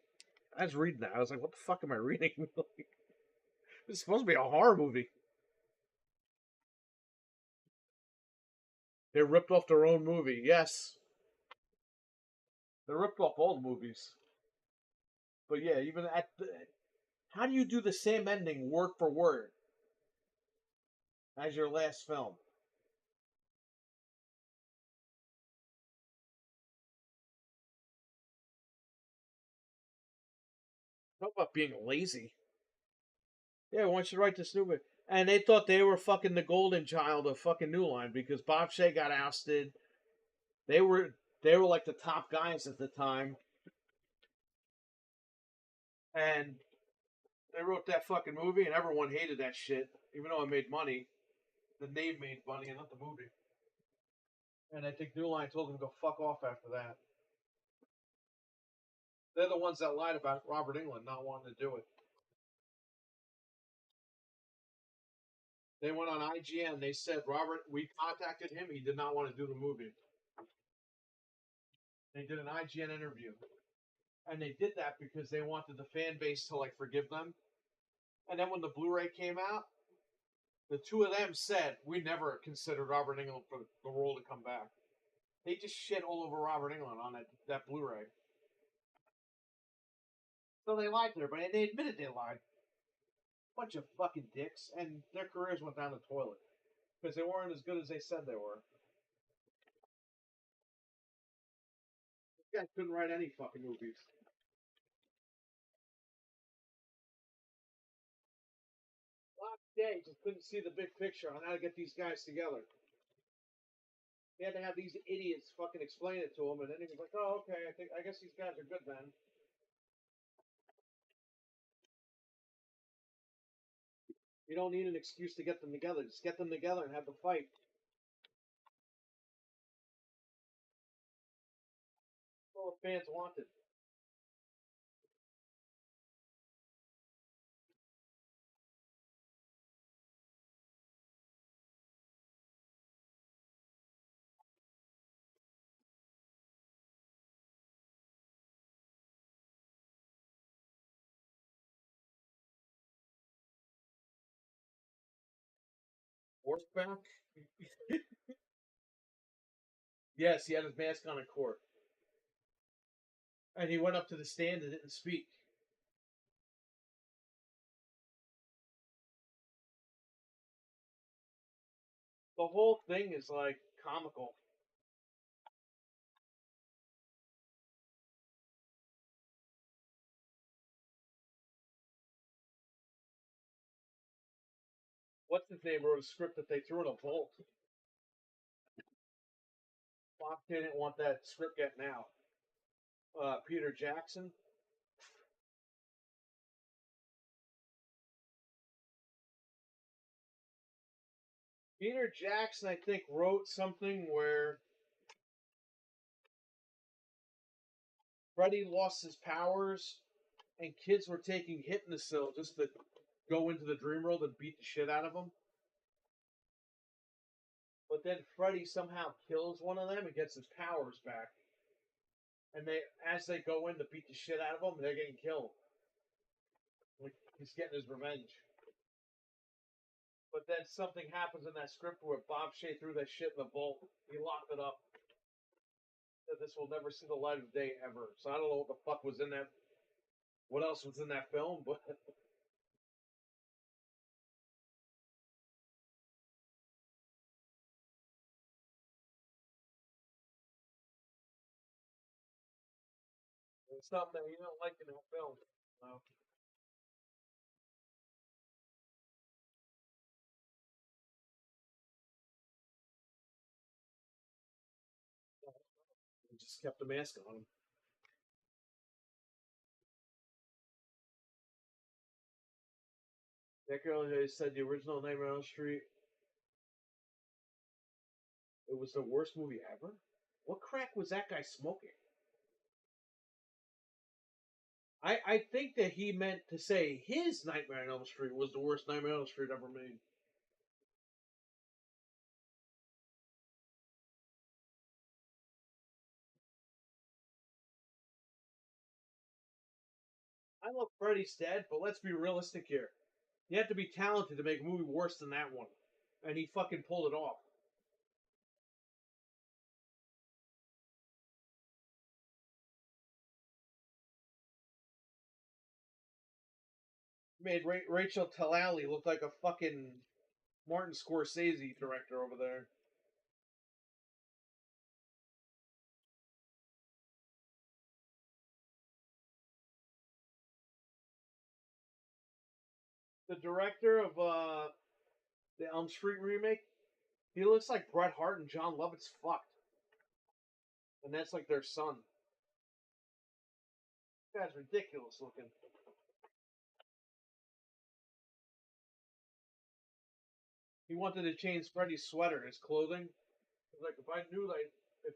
I was reading that. I was like, what the fuck am I reading? This is supposed to be a horror movie. They ripped off their own movie. Yes. They ripped off all the movies. But yeah, even at the. How do you do the same ending word for word as your last film? Talk about being lazy. Yeah, why don't you write this new movie? And they thought they were fucking the golden child of fucking New Line because Bob Shea got ousted. They were they were like the top guys at the time, and they wrote that fucking movie, and everyone hated that shit, even though it made money. The name made money, and not the movie. And I think New Line told them to go fuck off after that. They're the ones that lied about Robert Englund not wanting to do it. They went on IGN. They said Robert. We contacted him. He did not want to do the movie. They did an IGN interview, and they did that because they wanted the fan base to like forgive them. And then when the Blu-ray came out, the two of them said we never considered Robert Englund for the role to come back. They just shit all over Robert Englund on that Blu-ray. So they lied to everybody, and they admitted they lied. Bunch of fucking dicks, and their careers went down the toilet because they weren't as good as they said they were. This guy couldn't write any fucking movies. Yeah, he just couldn't see the big picture on how to get these guys together. He had to have these idiots fucking explain it to him, and then he was like, "Oh, okay, I guess these guys are good then." You don't need an excuse to get them together. Just get them together and have the fight. All the fans wanted. Horseback? Yes, he had his mask on in court. And he went up to the stand and didn't speak. The whole thing is like comical. What's his name wrote a script that they threw in a vault. Fox didn't want that script getting out. Peter Jackson. Peter Jackson, I think, wrote something where Freddy lost his powers and kids were taking hypnosil just to go into the dream world and beat the shit out of him. But then Freddy somehow kills one of them and gets his powers back. And as they go in to beat the shit out of him, they're getting killed. Like he's getting his revenge. But then something happens in that script where Bob Shea threw that shit in the vault. He locked it up. Said this will never see the light of day ever. So I don't know what the fuck was in that. What else was in that film? But it's something that you don't like in that film. No. He just kept the mask on him. That girl who said the original Nightmare on Elm Street, it was the worst movie ever. What crack was that guy smoking? I think that he meant to say his Nightmare on Elm Street was the worst Nightmare on Elm Street ever made. I love Freddy's Dead, but let's be realistic here. You have to be talented to make a movie worse than that one. And he fucking pulled it off. Made Rachel Talalay look like a fucking Martin Scorsese director over there. The director of the Elm Street remake, he looks like Bret Hart and John Lovett's fucked. And that's like their son. This guy's ridiculous looking. He wanted to change Freddy's sweater, his clothing. Like if I knew that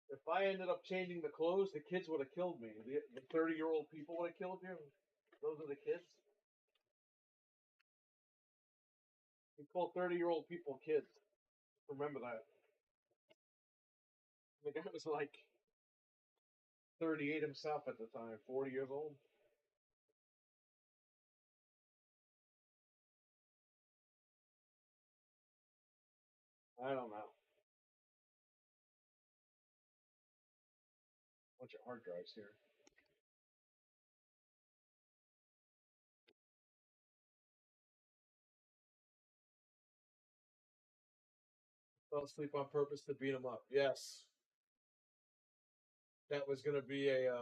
if I ended up changing the clothes, the kids would have killed me. The 30-year-old people would have killed you. Those are the kids. You call 30-year-old people kids. Remember that. The guy was like 38 himself at the time, 40 years old. I don't know. Bunch of hard drives here. Fell asleep on purpose to beat him up. Yes, that was going to be a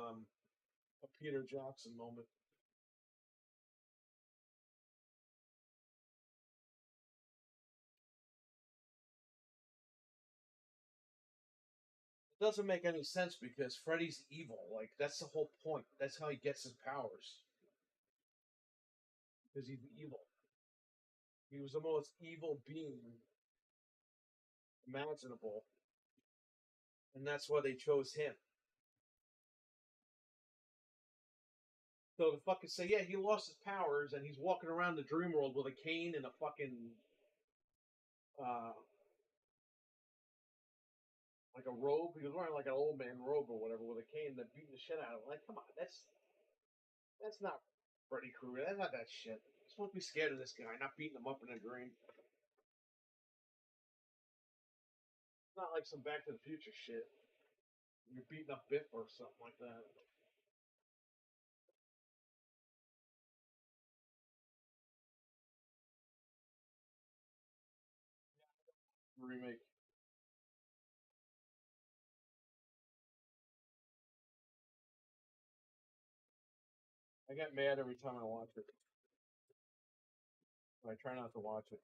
Peter Jackson moment. Doesn't make any sense because Freddy's evil. Like that's the whole point. That's how he gets his powers. Because he's evil. He was the most evil being imaginable, and that's why they chose him. So to fucking say, yeah, he lost his powers and he's walking around the dream world with a cane and a fucking uh like a robe. He was wearing like an old man robe or whatever with a cane that beating the shit out of him. Like, come on, that's not Freddy Krueger. That's not that shit. You're supposed to be scared of this guy, not beating him up in a dream. It's not like some Back to the Future shit. You're beating up Biff or something like that. Remake. I get mad every time I watch it. I try not to watch it.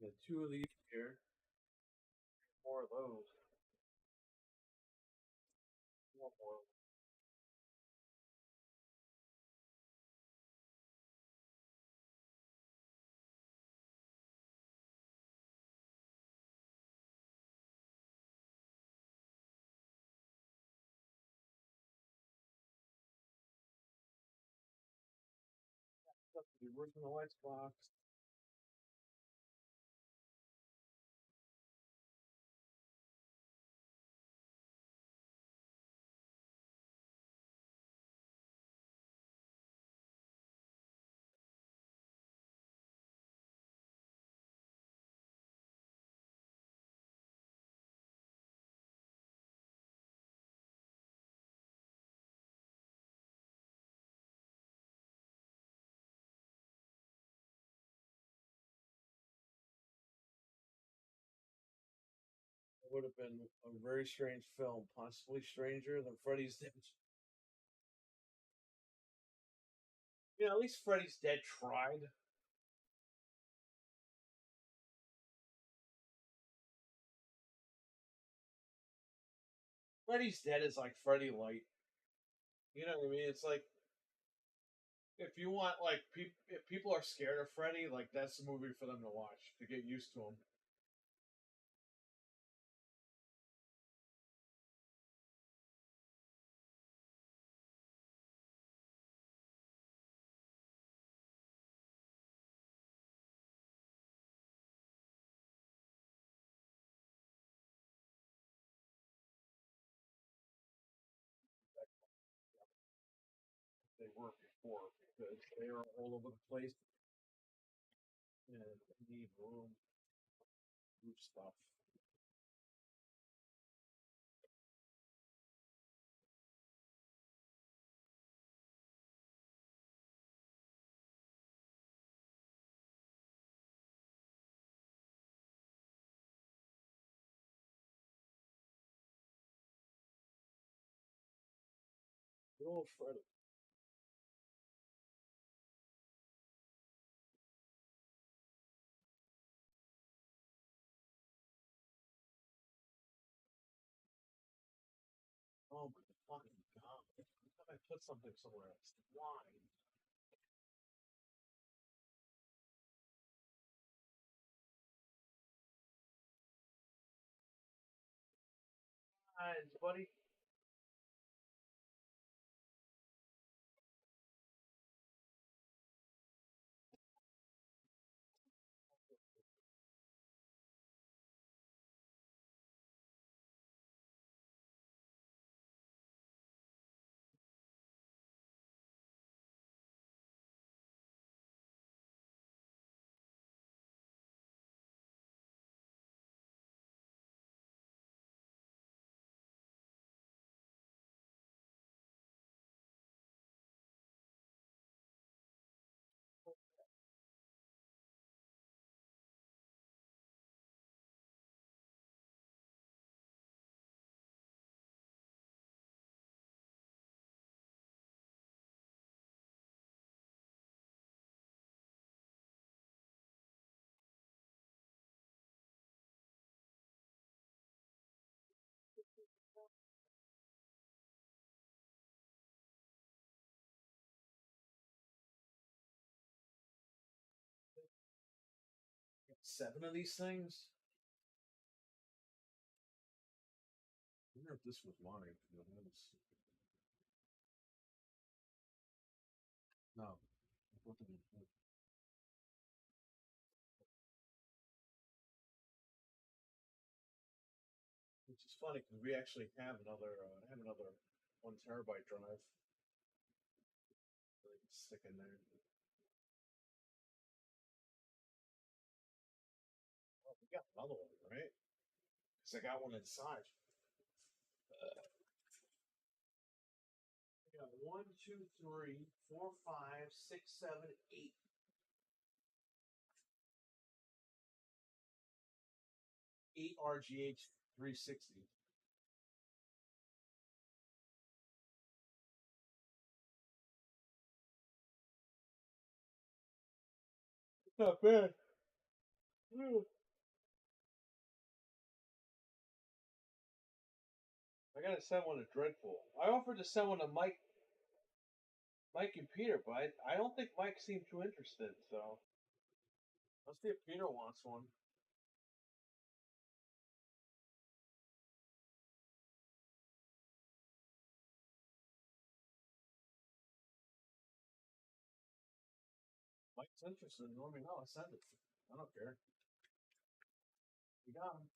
Got two of these here. More of those. One more. The original Xbox. It would have been a very strange film, possibly stranger than Freddy's Dead. You know, at least Freddy's Dead tried. Freddy's Dead is like Freddy Light. You know what I mean? It's like if you want like if people are scared of Freddy, like that's the movie for them to watch to get used to him. They were before because they are all over the place and they need room, move stuff. Good old Freddy. Oh my fucking god. Every time I put something somewhere else, why? Guys, buddy. Seven of these things? I wonder if this was mine. No. Which is funny because we actually have another 1 terabyte drive that I can stick in there. Oh, we got another one, right? Because I got one inside. We got 1, 2, 3, 4, 5, 6, 7, 8. 8 RGH 360. Not bad. I gotta send one to Dreadful. I offered to send one to Mike and Peter, but I don't think Mike seemed too interested. So let's see if Peter wants one. Mike's interested. Let me know. I send it. I don't care. We got him.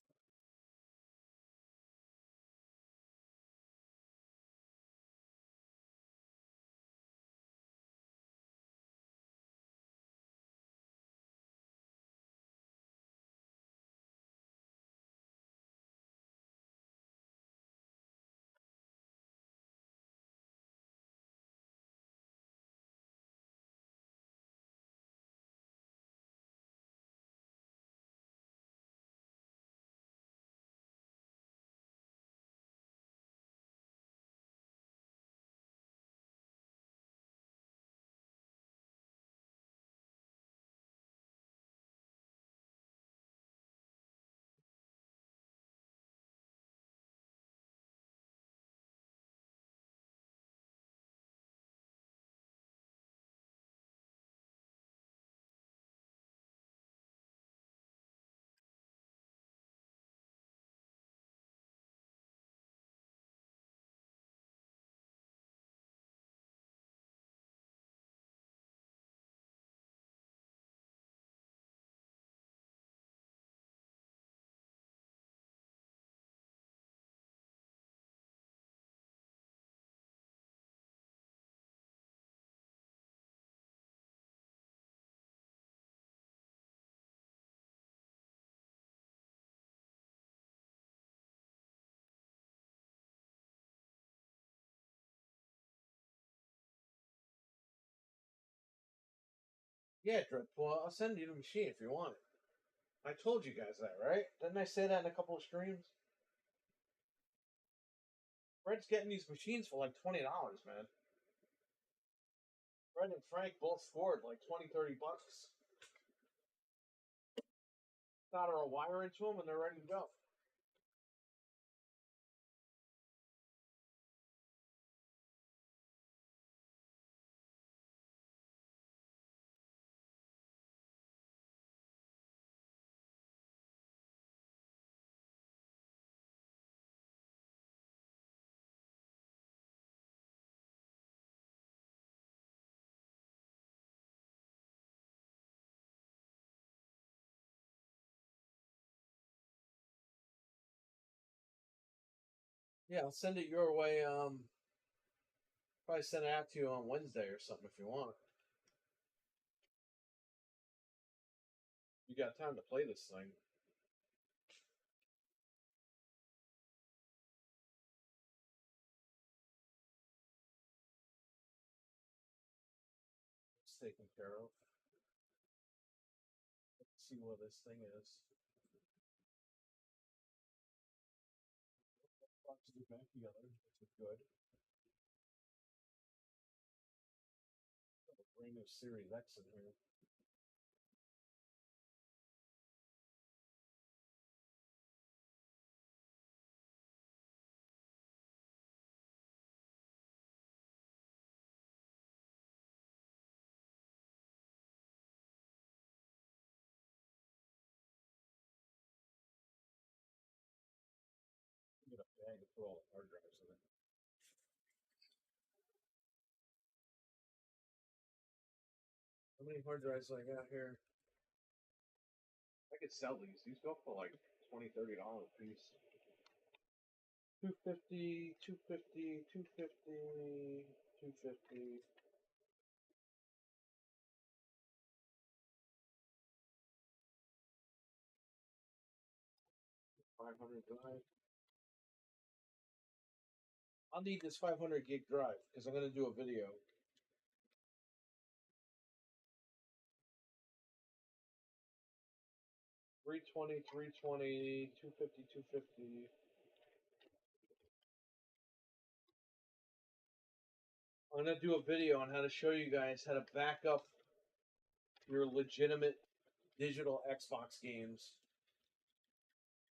Yeah, Dreadful. I'll send you the machine if you want it. I told you guys that, right? Didn't I say that in a couple of streams? Fred's getting these machines for like $20, man. Fred and Frank both scored like 20-30 bucks. Solder a wire into them and they're ready to go. Yeah, I'll send it your way. Probably send it out to you on Wednesday or something if you want. You got time to play this thing. It's taken care of. Let's see what this thing is. Boxes are back together, which is good. Brand new Series X in here. Get a bag to put all the hard drives in it. How many hard drives do I got here? I could sell these. These go for like $20-$30 a piece. 250, 250, 250, 250. $500 drive. I'll need this 500 gig drive because I'm going to do a video. $320, $320, $250, $250. I'm going to do a video on how to show you guys how to back up your legitimate digital Xbox games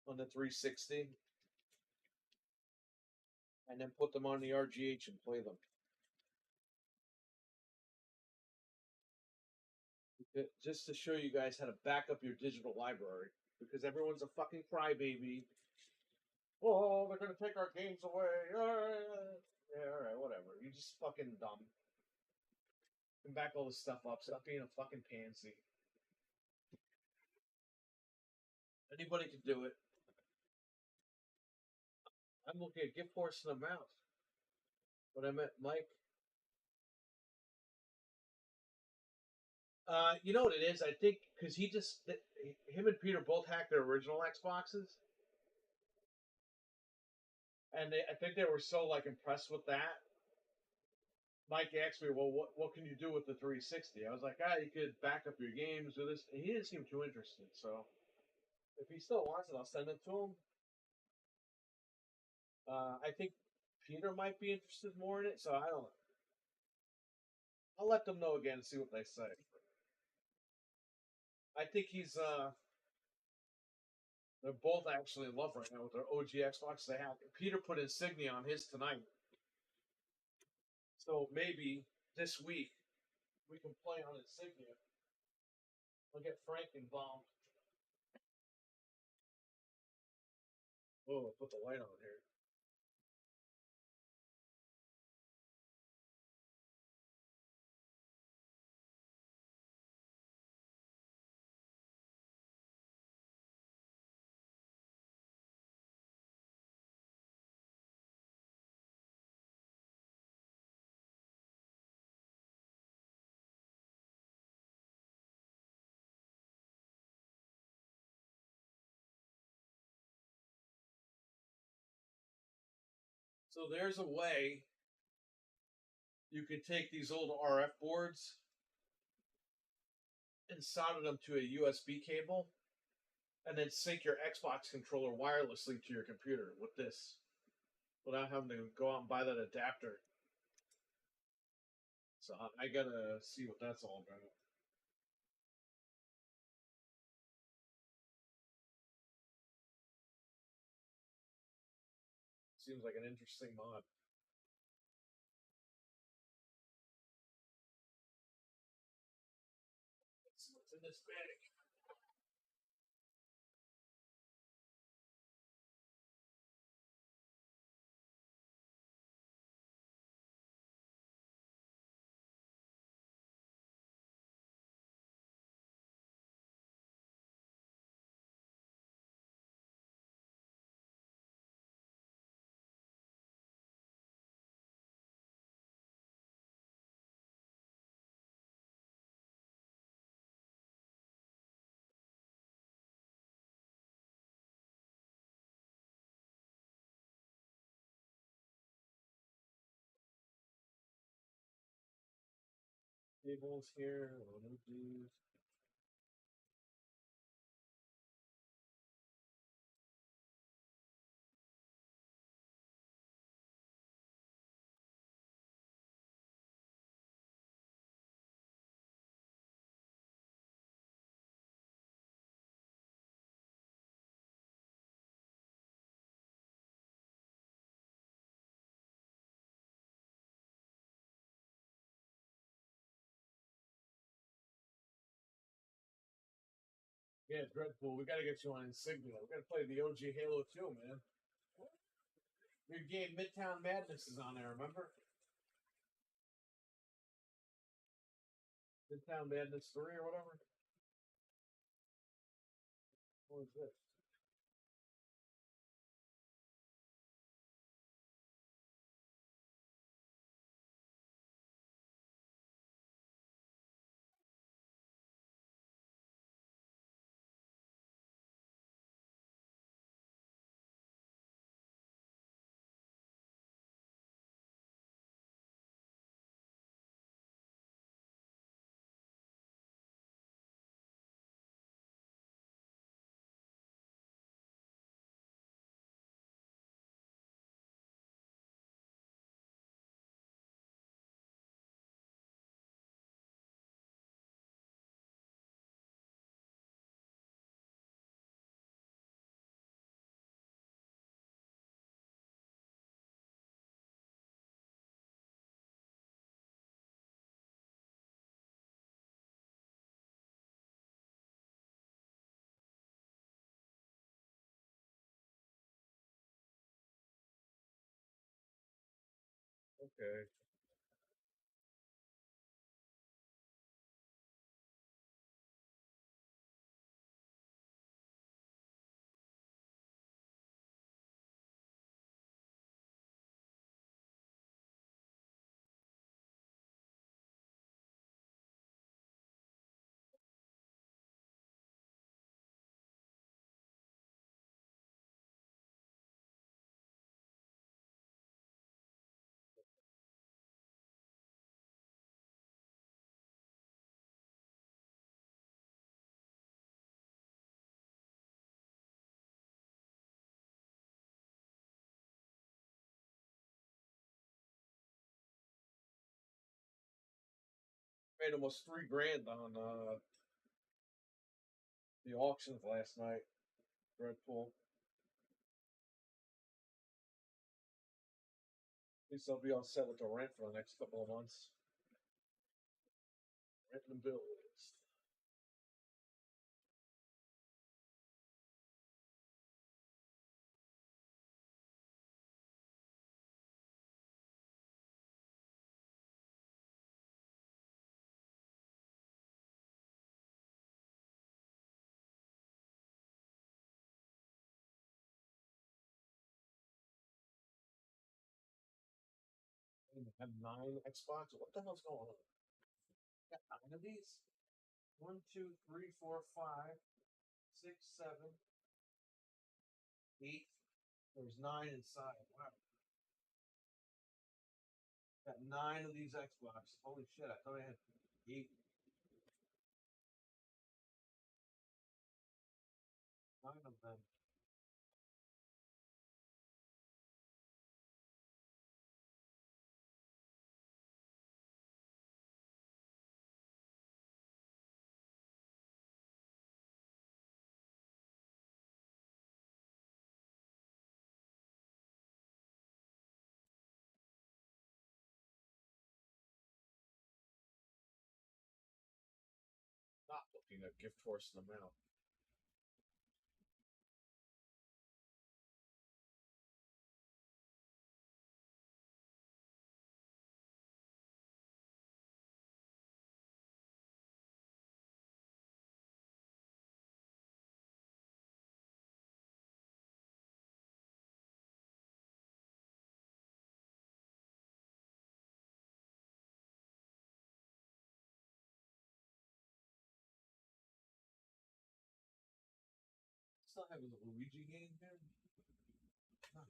on the 360 and then put them on the RGH and play them. Just to show you guys how to back up your digital library because everyone's a fucking crybaby. Oh, they're going to take our games away. Yeah, all right, whatever. You're just fucking dumb. You can back all this stuff up. Stop being a fucking pansy. Anybody can do it. I'm looking at gift horse in the mouth. But I met Mike. You know what it is? I think because him and Peter both hacked their original Xboxes, and I think they were so like impressed with that. Mike asked me, "Well, what can you do with the 360?" I was like, you could back up your games with this." And he didn't seem too interested. So if he still wants it, I'll send it to him. I think Peter might be interested more in it, so I don't know. I'll let them know again and see what they say. I think they're both actually in love right now with their OG Xbox they have. Peter put Insignia on his tonight. So maybe this week we can play on Insignia. I'll get Frank involved. Oh, I'll put the light on here. So there's a way you can take these old RF boards and solder them to a USB cable and then sync your Xbox controller wirelessly to your computer with this without having to go out and buy that adapter. So I gotta see what that's all about. Seems like an interesting mod. Let's see what's in this bag. Tables here. Emojis. Yeah, Dreadpool. We gotta get you on Insignia. We gotta play the OG Halo 2, man. Your game Midtown Madness is on there. Remember Midtown Madness 3 or whatever. What is this? Okay. Made almost $3 grand on the auctions last night. Dreadpool. At least I'll be all set with the rent for the next couple of months. Rent and bills. I have 9 Xbox. What the hell's going on? Got 9 of these? One, two, three, four, 5, 6, 7, 8. There's 9 inside. Wow. Got 9 of these Xbox. Holy shit! I thought I had 8. 9 of them. looking at gift horse in the mouth. Still having the Luigi game here? Huh.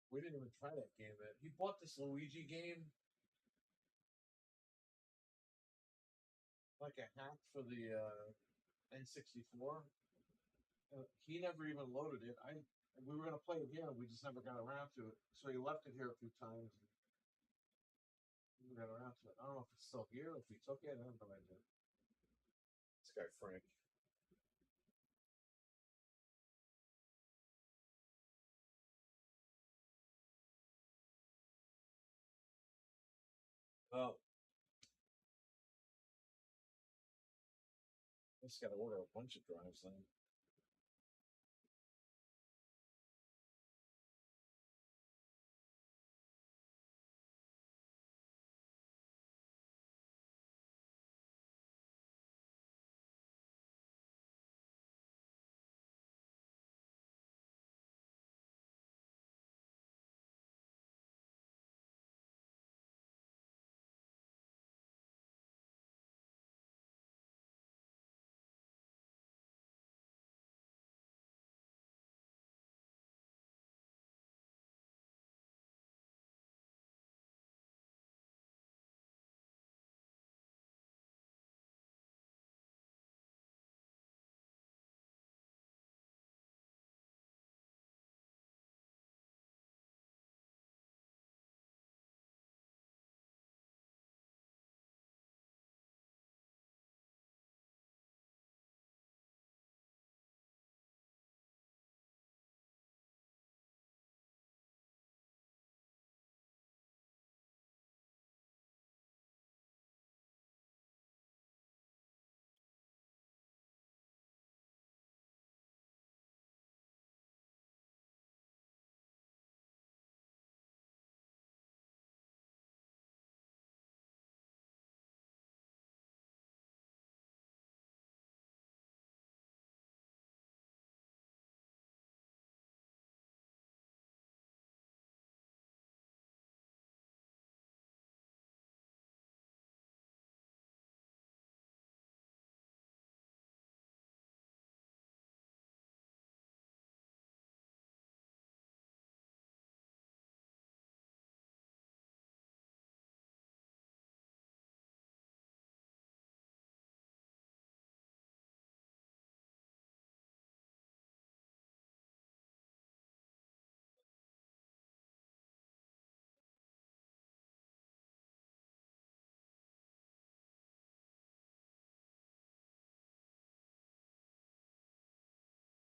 We didn't even try that game. He bought this Luigi game like a hack for the N64. He never even loaded it. We were gonna play it here, and we just never got around to it. So he left it here a few times. And we got around to it. I don't know if it's still here, if he took it. I don't know. This guy Frank. Oh, I just got to order a bunch of drives then.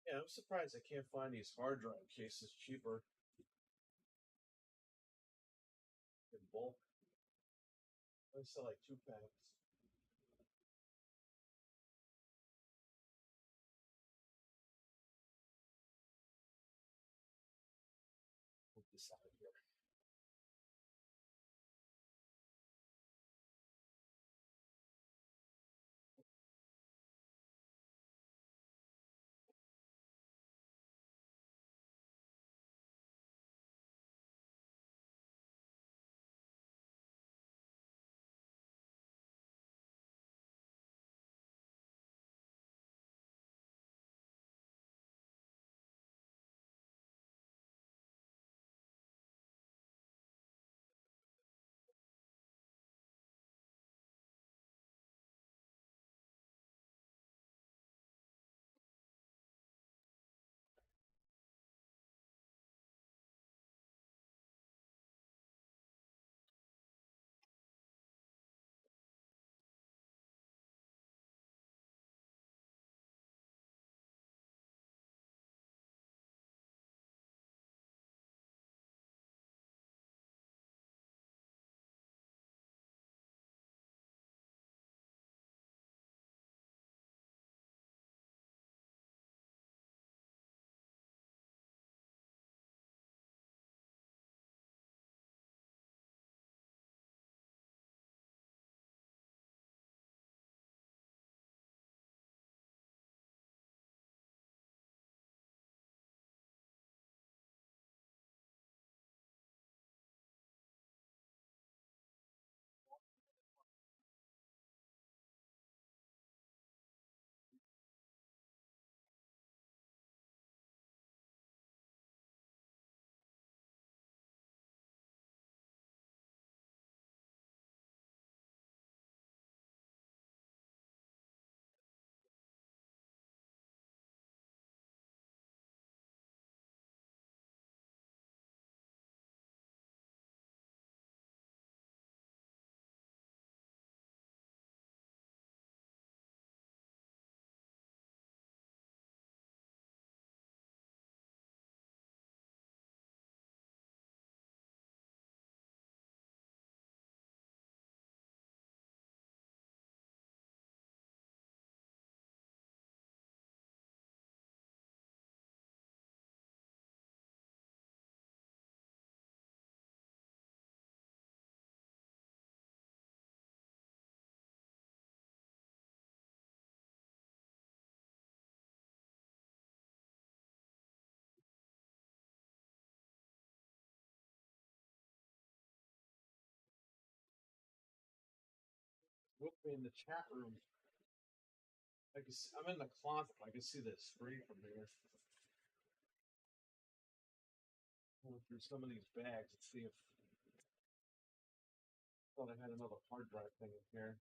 Yeah, I'm surprised I can't find these hard drive cases cheaper in bulk. They sell like 2 packs. Put this out of here. with me in the chat room. I'm in the closet. I can see the screen from here. Going through some of these bags and see if thought I had another hard drive thing in here.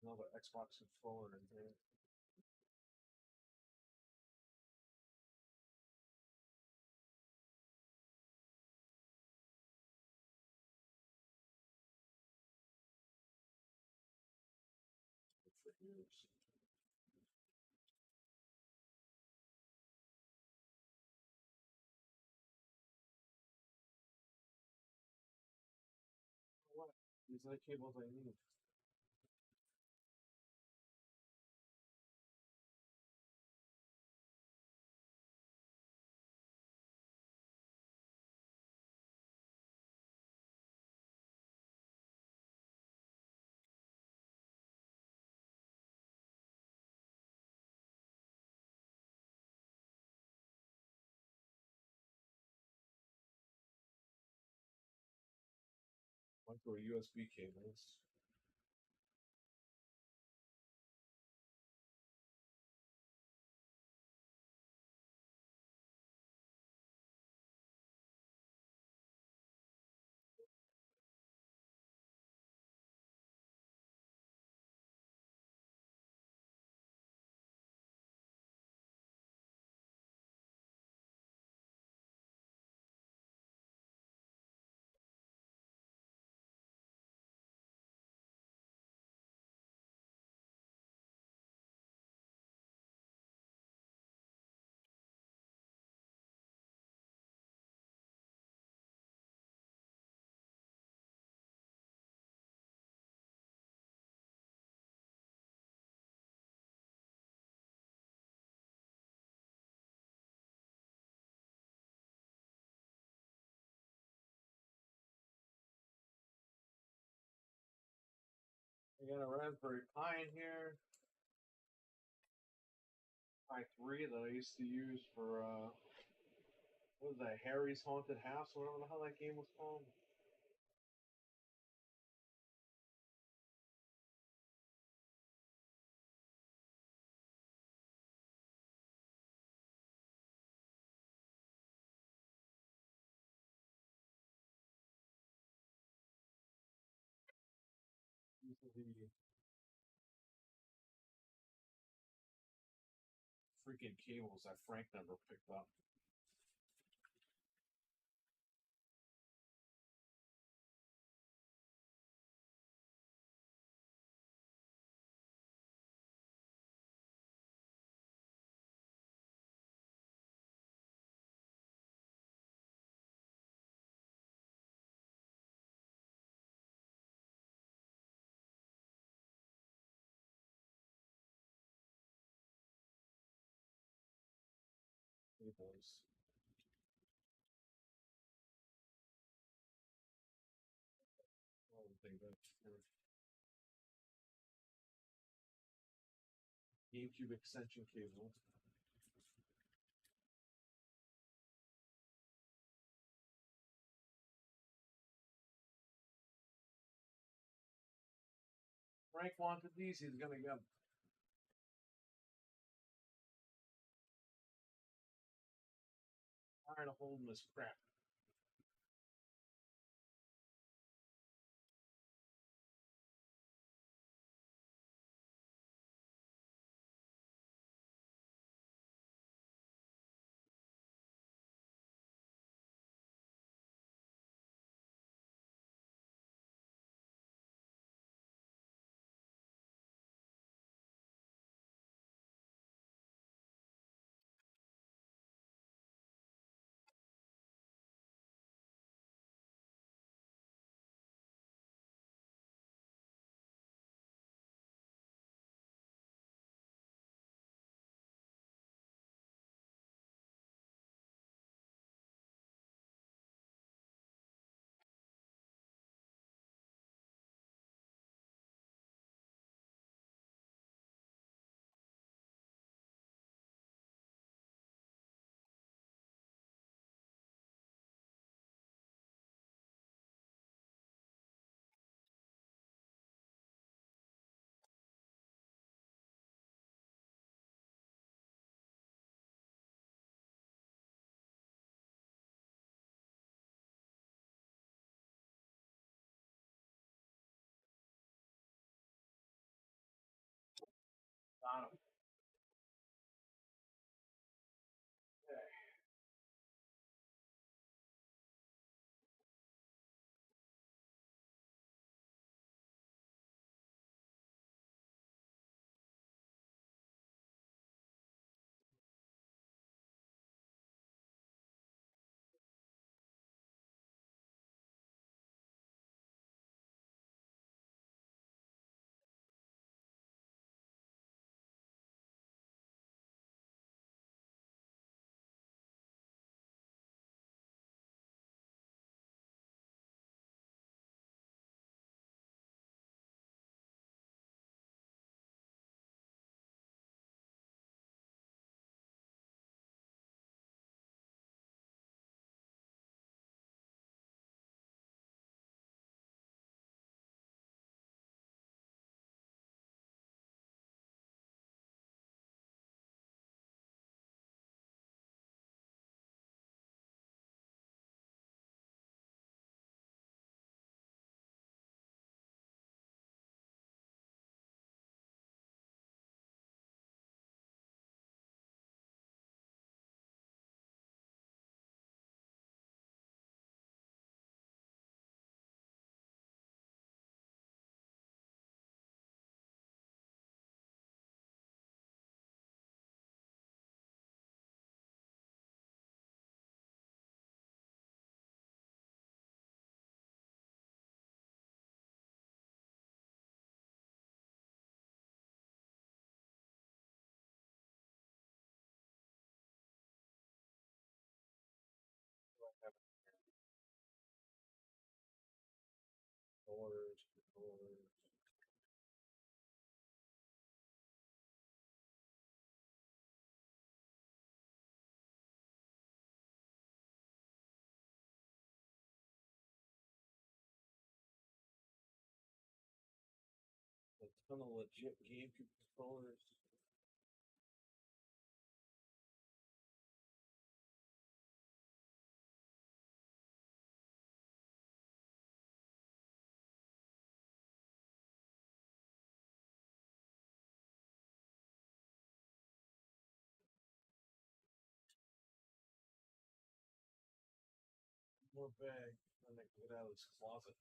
Another Xbox controller in here. For years. What? These are the cables I need. Micro USB cables. I got a Raspberry Pi in here. Pi 3 that I used to use for what was that, Harry's Haunted House, or whatever the hell that game was called. These are the freaking cables that Frank never picked up. Cables. I don't think that's GameCube extension cable. Frank wanted these, he's gonna get them. Tired of holding this crap. bottom. Okay. Doors, doors. A ton of legit GameCube controllers. More bag. I'm gonna get out of this closet.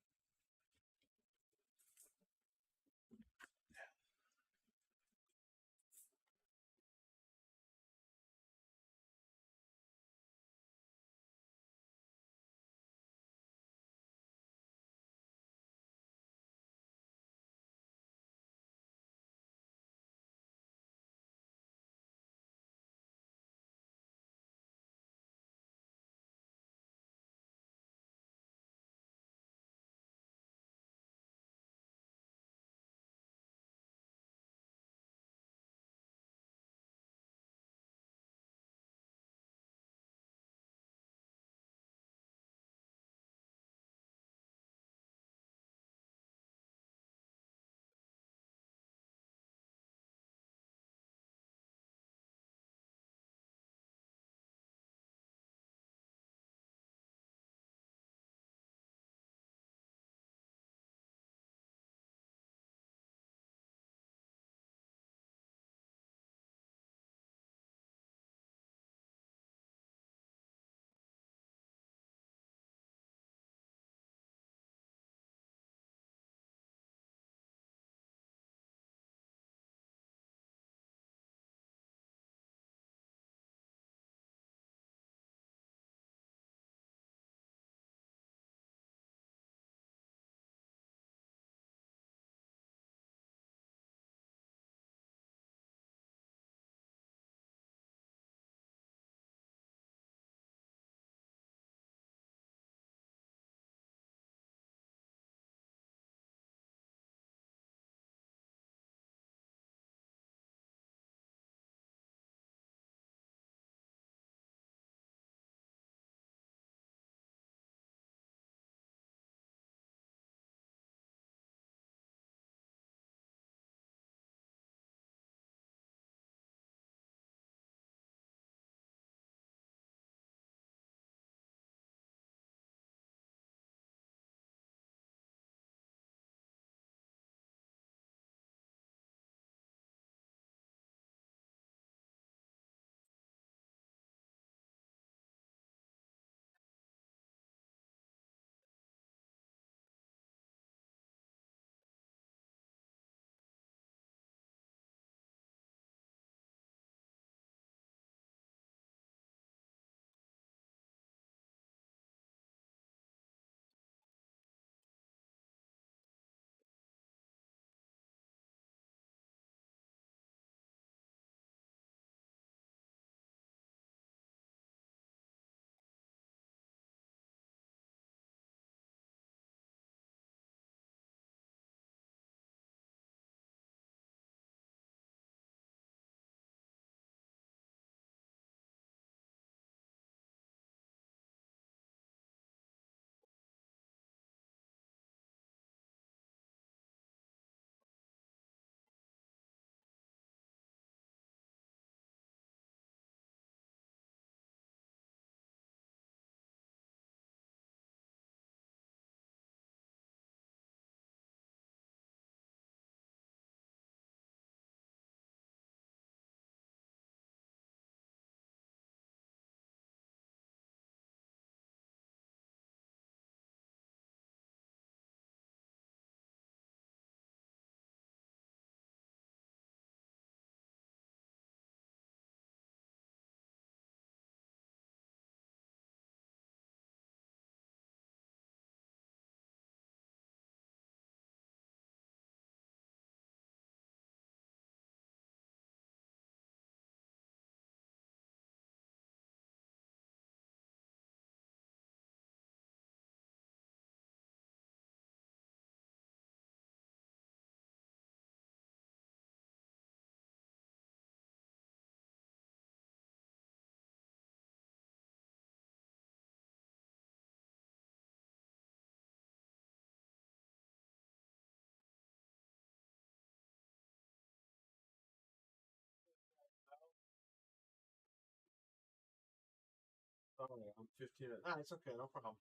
Sorry, I'm 15. Nah, it's okay, no problem.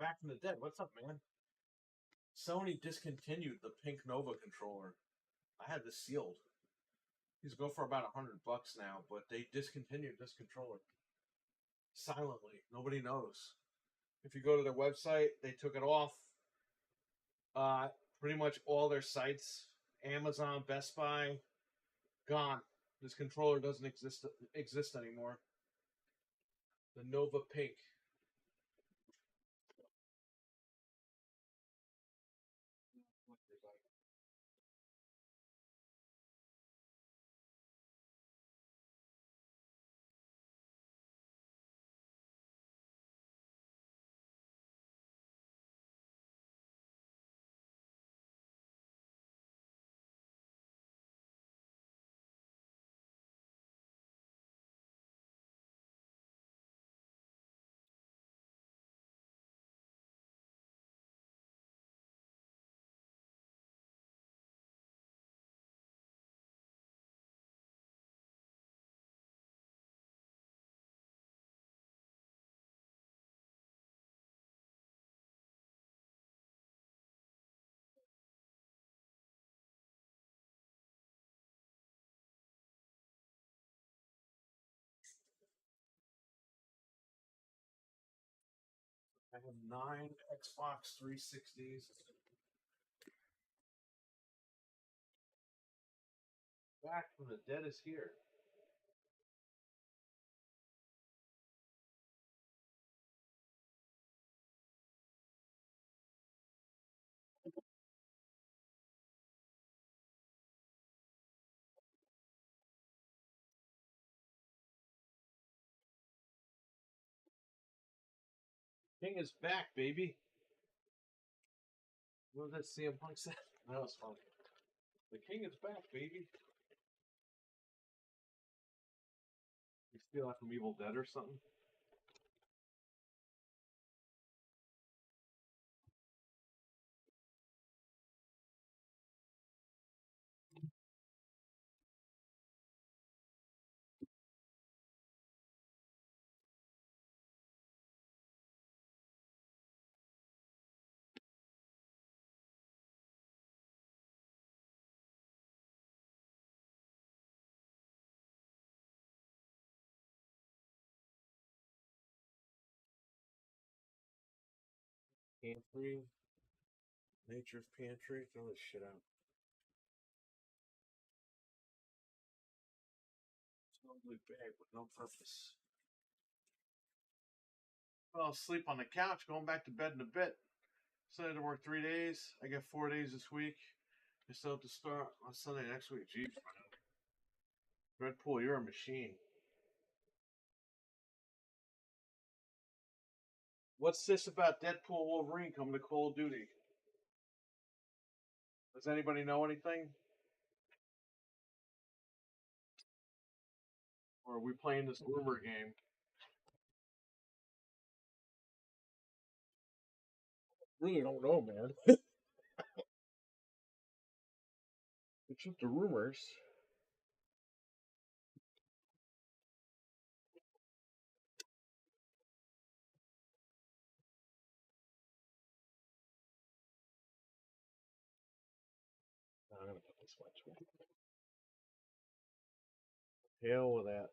Back from the dead. What's up, man? Sony discontinued the pink Nova controller. I had this sealed. These go for about $100 now, but they discontinued this controller silently. Nobody knows. If you go to their website, they took it off. Uh, Pretty much all their sites, Amazon, Best Buy, gone. This controller doesn't exist anymore. The Nova Pink. I have 9 Xbox 360s. Back from the dead is here. King is back, baby. What did that CM Punk say? That was funny. The king is back, baby. You steal that from Evil Dead or something? Pantry. Nature's Pantry. Throw this shit out. It's an ugly bag with no purpose. I'll sleep on the couch, going back to bed in a bit. Decided to work 3 days. I get 4 days this week. I still have to start on Sunday next week. Jeez, man. Redpool, you're a machine. What's this about Deadpool Wolverine coming to Call of Duty? Does anybody know anything? Or are we playing this rumor game? Really don't know, man. It's just the rumors. I'm gonna put this one to hell with that.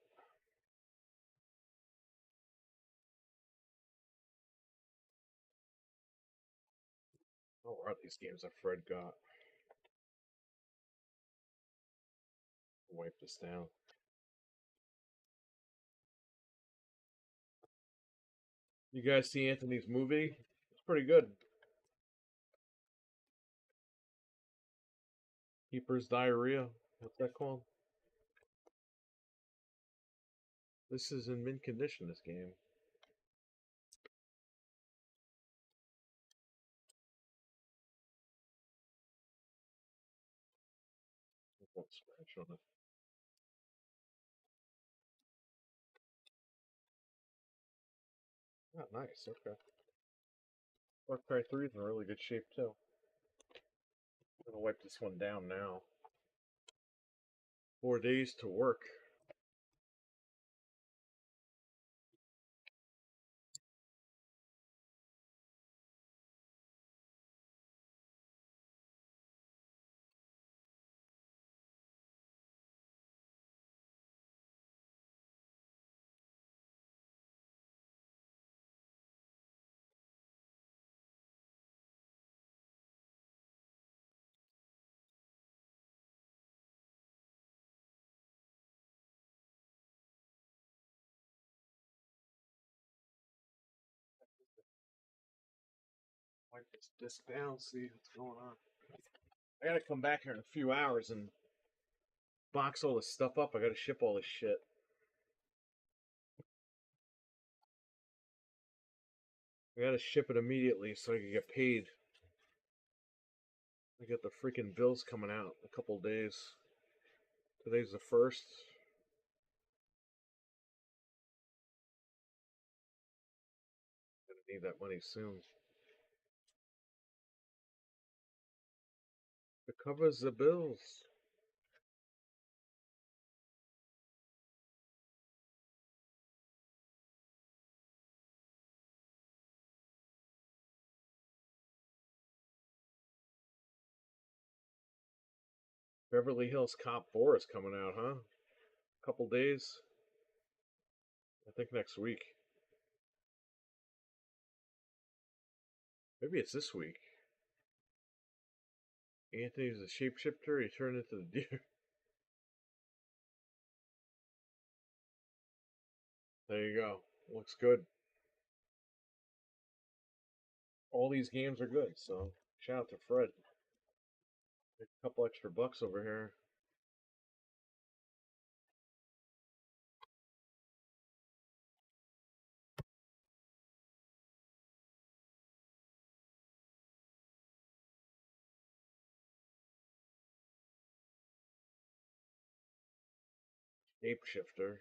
Oh, where are these games that Fred got? Wipe this down. You guys see Anthony's movie? It's pretty good. Keeper's Diarrhea. What's that called? This is in mint condition, this game. One scratch on it. Oh, nice. Okay. Far Cry 3 is in really good shape, too. I'm gonna wipe this one down now. 4 days to work. Just disc down, see what's going on. I gotta come back here in a few hours and box all this stuff up. I gotta ship all this shit. I gotta ship it immediately so I can get paid. I got the freaking bills coming out in a couple days. Today's the 1st. Gonna need that money soon. It covers the bills. Beverly Hills Cop 4 is coming out, huh? A couple days. I think next week. Maybe it's this week. Anthony's a shapeshifter. He turned into the deer. There you go. Looks good. All these games are good, so shout out to Fred. Make a couple extra bucks over here. Shapeshifter.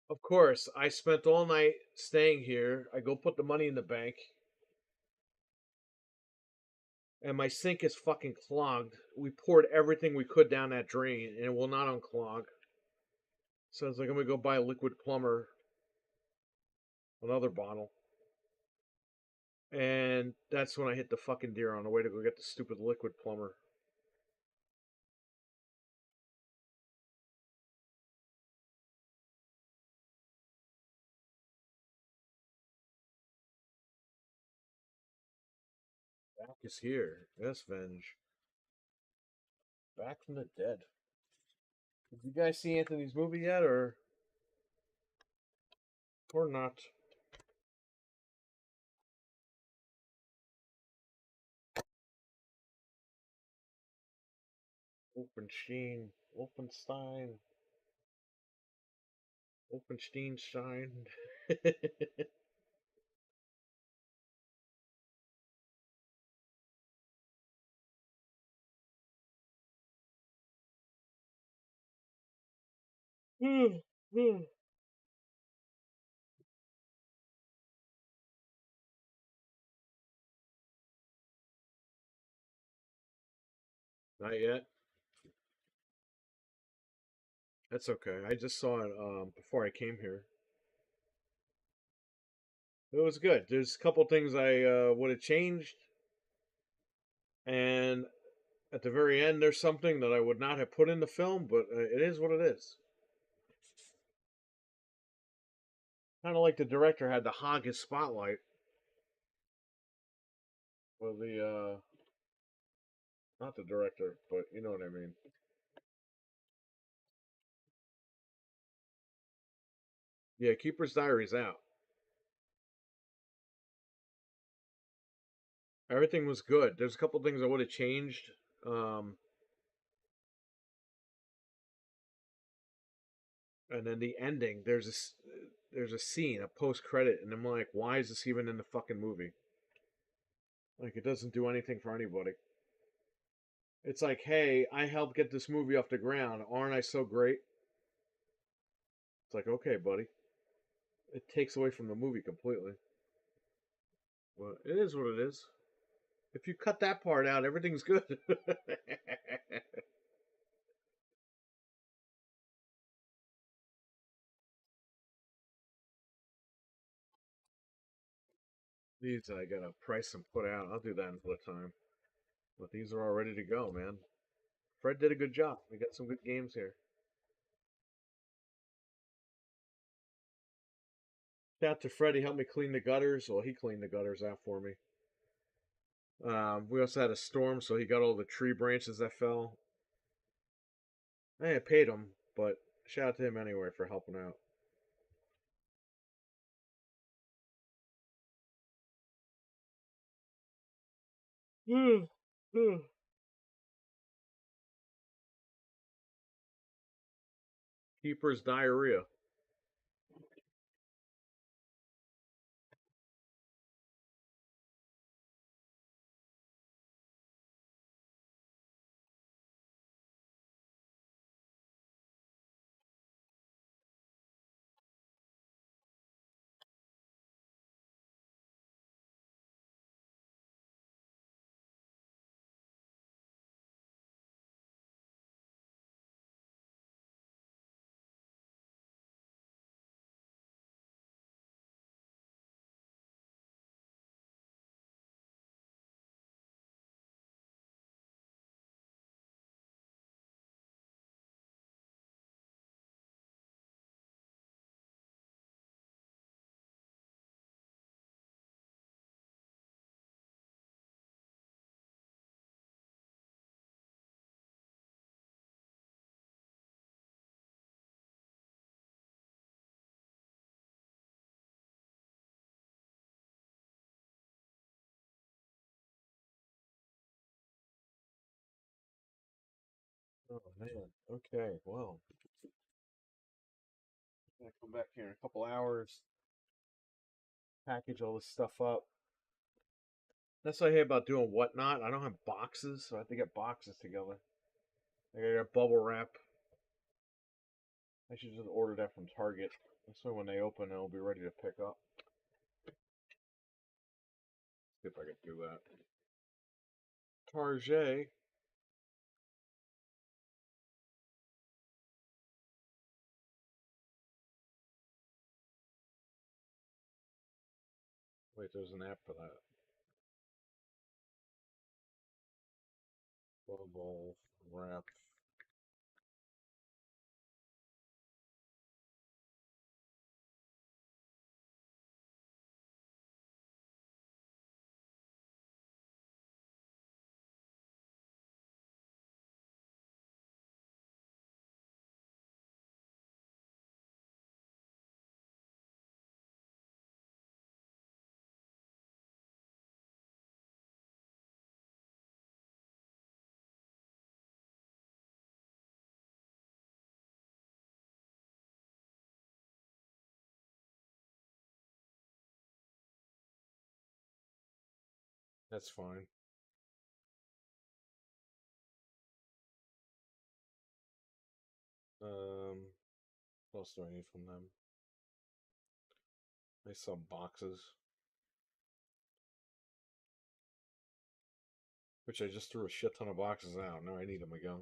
Of course, I spent all night staying here. I go put the money in the bank, and my sink is fucking clogged. We poured everything we could down that drain, and it will not unclog. So it's like I'm gonna go buy a liquid plumber, another bottle. And that's when I hit the fucking deer on the way to go get the stupid liquid plumber. Back is here. Yes, Venge. Back from the dead. Did you guys see Anthony's movie yet, or not? Wolfenstein, Wolfenstein, Wolfensteinstein. Not yet. That's okay. I just saw it before I came here. It was good. There's a couple things I would have changed, and at the very end, there's something that I would not have put in the film, but it is what it is. Kind of like the director had to hog his spotlight. Well, not the director, but you know what I mean. Yeah, Keeper's Diary's out. Everything was good. There's a couple things I would have changed. Um, and then the ending, there's a scene, a post credit, and I'm like, why is this even in the fucking movie? Like, it doesn't do anything for anybody. It's like, hey, I helped get this movie off the ground. Aren't I so great? It's like, okay, buddy. It takes away from the movie completely. Well, it is what it is. If you cut that part out, everything's good. These I gotta price and put out. I'll do that another time. But these are all ready to go, man. Fred did a good job. We got some good games here. Shout out to Fred. He helped me clean the gutters. Well, he cleaned the gutters out for me. We also had a storm, so he got all the tree branches that fell. I paid him, but shout out to him anyway for helping out. Keeper's diarrhea. Oh man. Okay. Well, I'm gonna come back here in a couple hours, package all this stuff up. That's what I hate about doing whatnot. I don't have boxes, so I have to get boxes together. I gotta get bubble wrap. I should just order that from Target. This way, when they open, I'll be ready to pick up. See if I can do that. Target. Wait, there's an app for that. Bubble wrap. That's fine. What else do I need from them? They sell boxes, which I just threw a shit ton of boxes out. Now I need them again.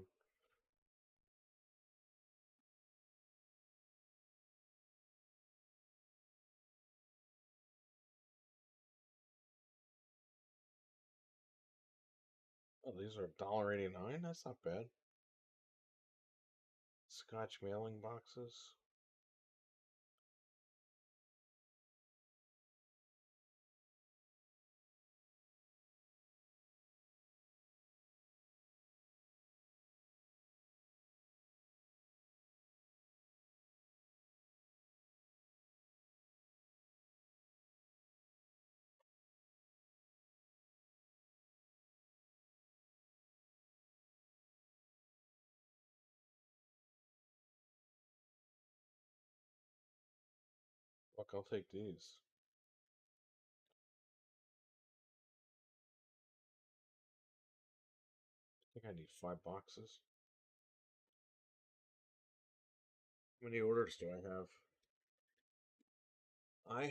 Oh, these are $1.89. That's not bad. Scotch mailing boxes. Look, I'll take these. I think I need 5 boxes. How many orders do I have? I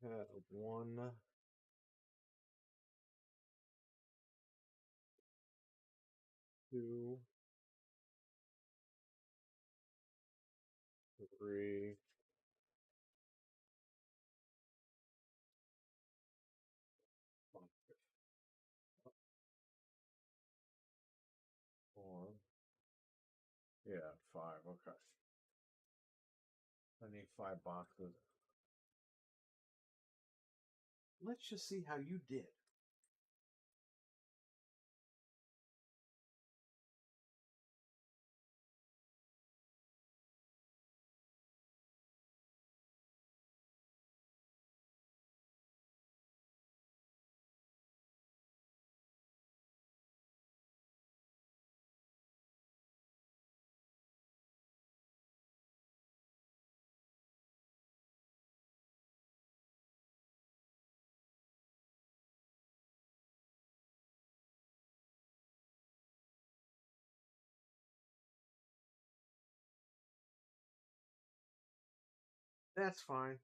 have one, two, three, four. Yeah, 5. Okay. I need 5 boxes. Let's just see how you did. That's fine.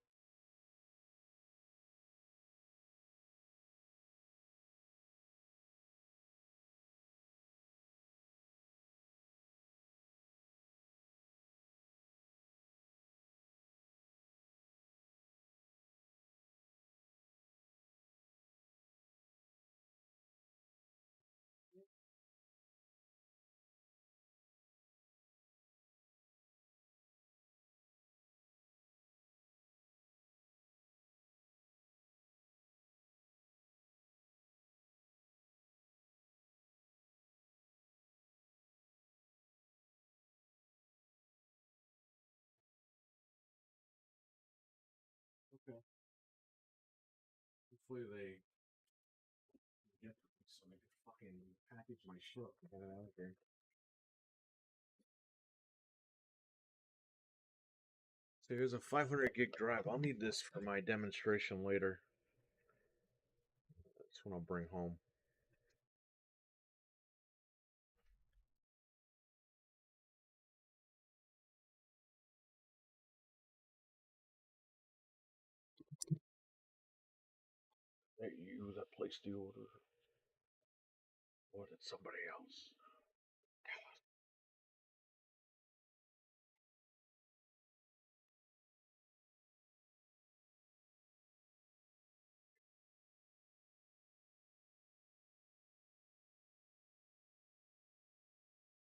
Okay. Hopefully they get this so I can fucking package my shit and get it out of here. So here's a 500 gig drive. I'll need this for my demonstration later. That's what I'll bring home. That you that placed the order, or did somebody else?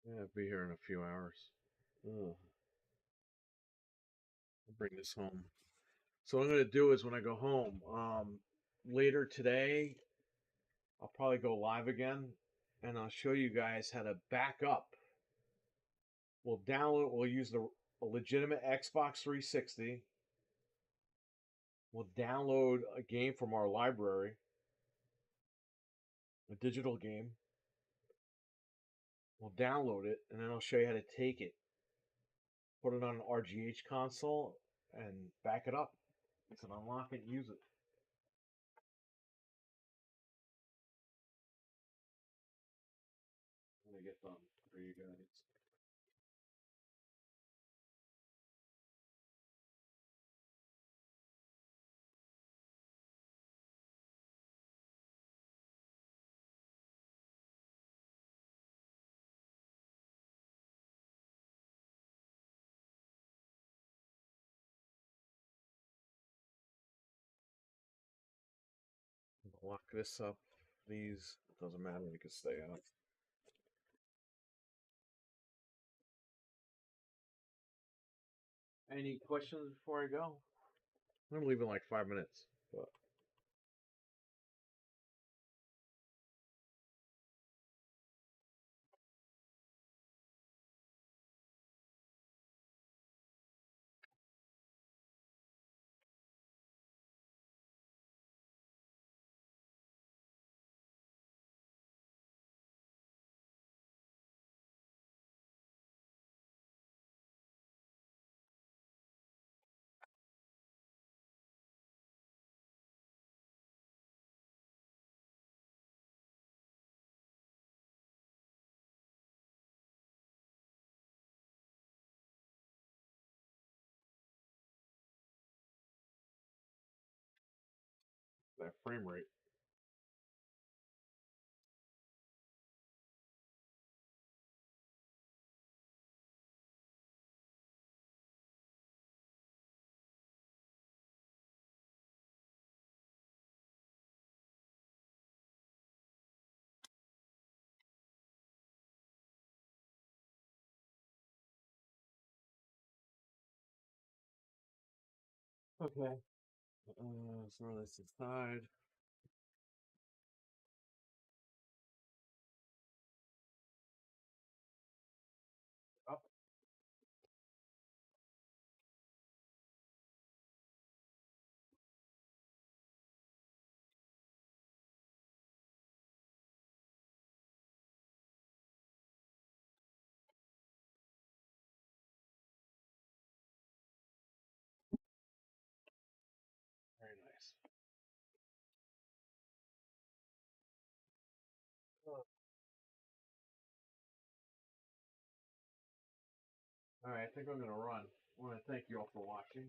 Yeah, I'll be here in a few hours. Ugh. I'll bring this home. So what I'm gonna do is when I go home, later today, I'll probably go live again, and I'll show you guys how to back up. We'll use a legitimate Xbox 360. We'll download a game from our library, a digital game. We'll download it, and then I'll show you how to take it, put it on an RGH console, and back it up. So unlock it and use it. When I get done for you guys. Lock this up. These doesn't matter. We can stay out. Any questions before I go? I'm gonna leave in like 5 minutes. But that frame rate. Okay. Throw this aside. Oh, very nice. All right, I think I'm gonna run. I want to thank you all for watching.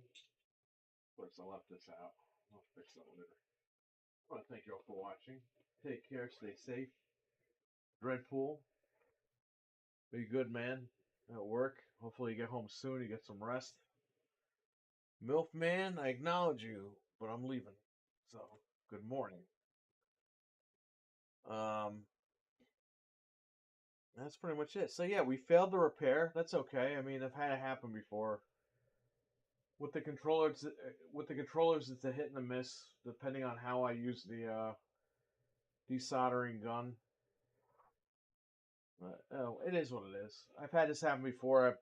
course, I left this out. I'll fix that later. I want to thank you all for watching. Take care, stay safe. Dreadpool, be good, man. At work. Hopefully you get home soon, you get some rest. MILF Man, I acknowledge you, but I'm leaving. So, good morning. That's pretty much it. So yeah, we failed the repair. That's okay. I mean, I've had it happen before. With the controllers, it's a hit and a miss, depending on how I use the desoldering gun. But, oh, it is what it is. I've had this happen before. I've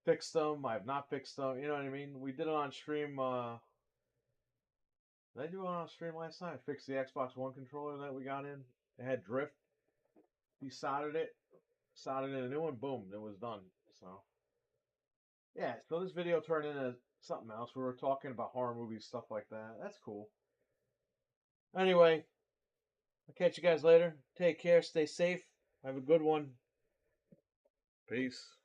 fixed them. I've not fixed them. You know what I mean? We did it on stream. Did I do it on stream last night? I fixed the Xbox One controller that we got in. It had drift. Desoldered it. Soldered in a new one. Boom. It was done. So, yeah. So this video turned into something else. We were talking about horror movies, stuff like that. That's cool. Anyway, I'll catch you guys later. Take care. Stay safe. Have a good one. Peace.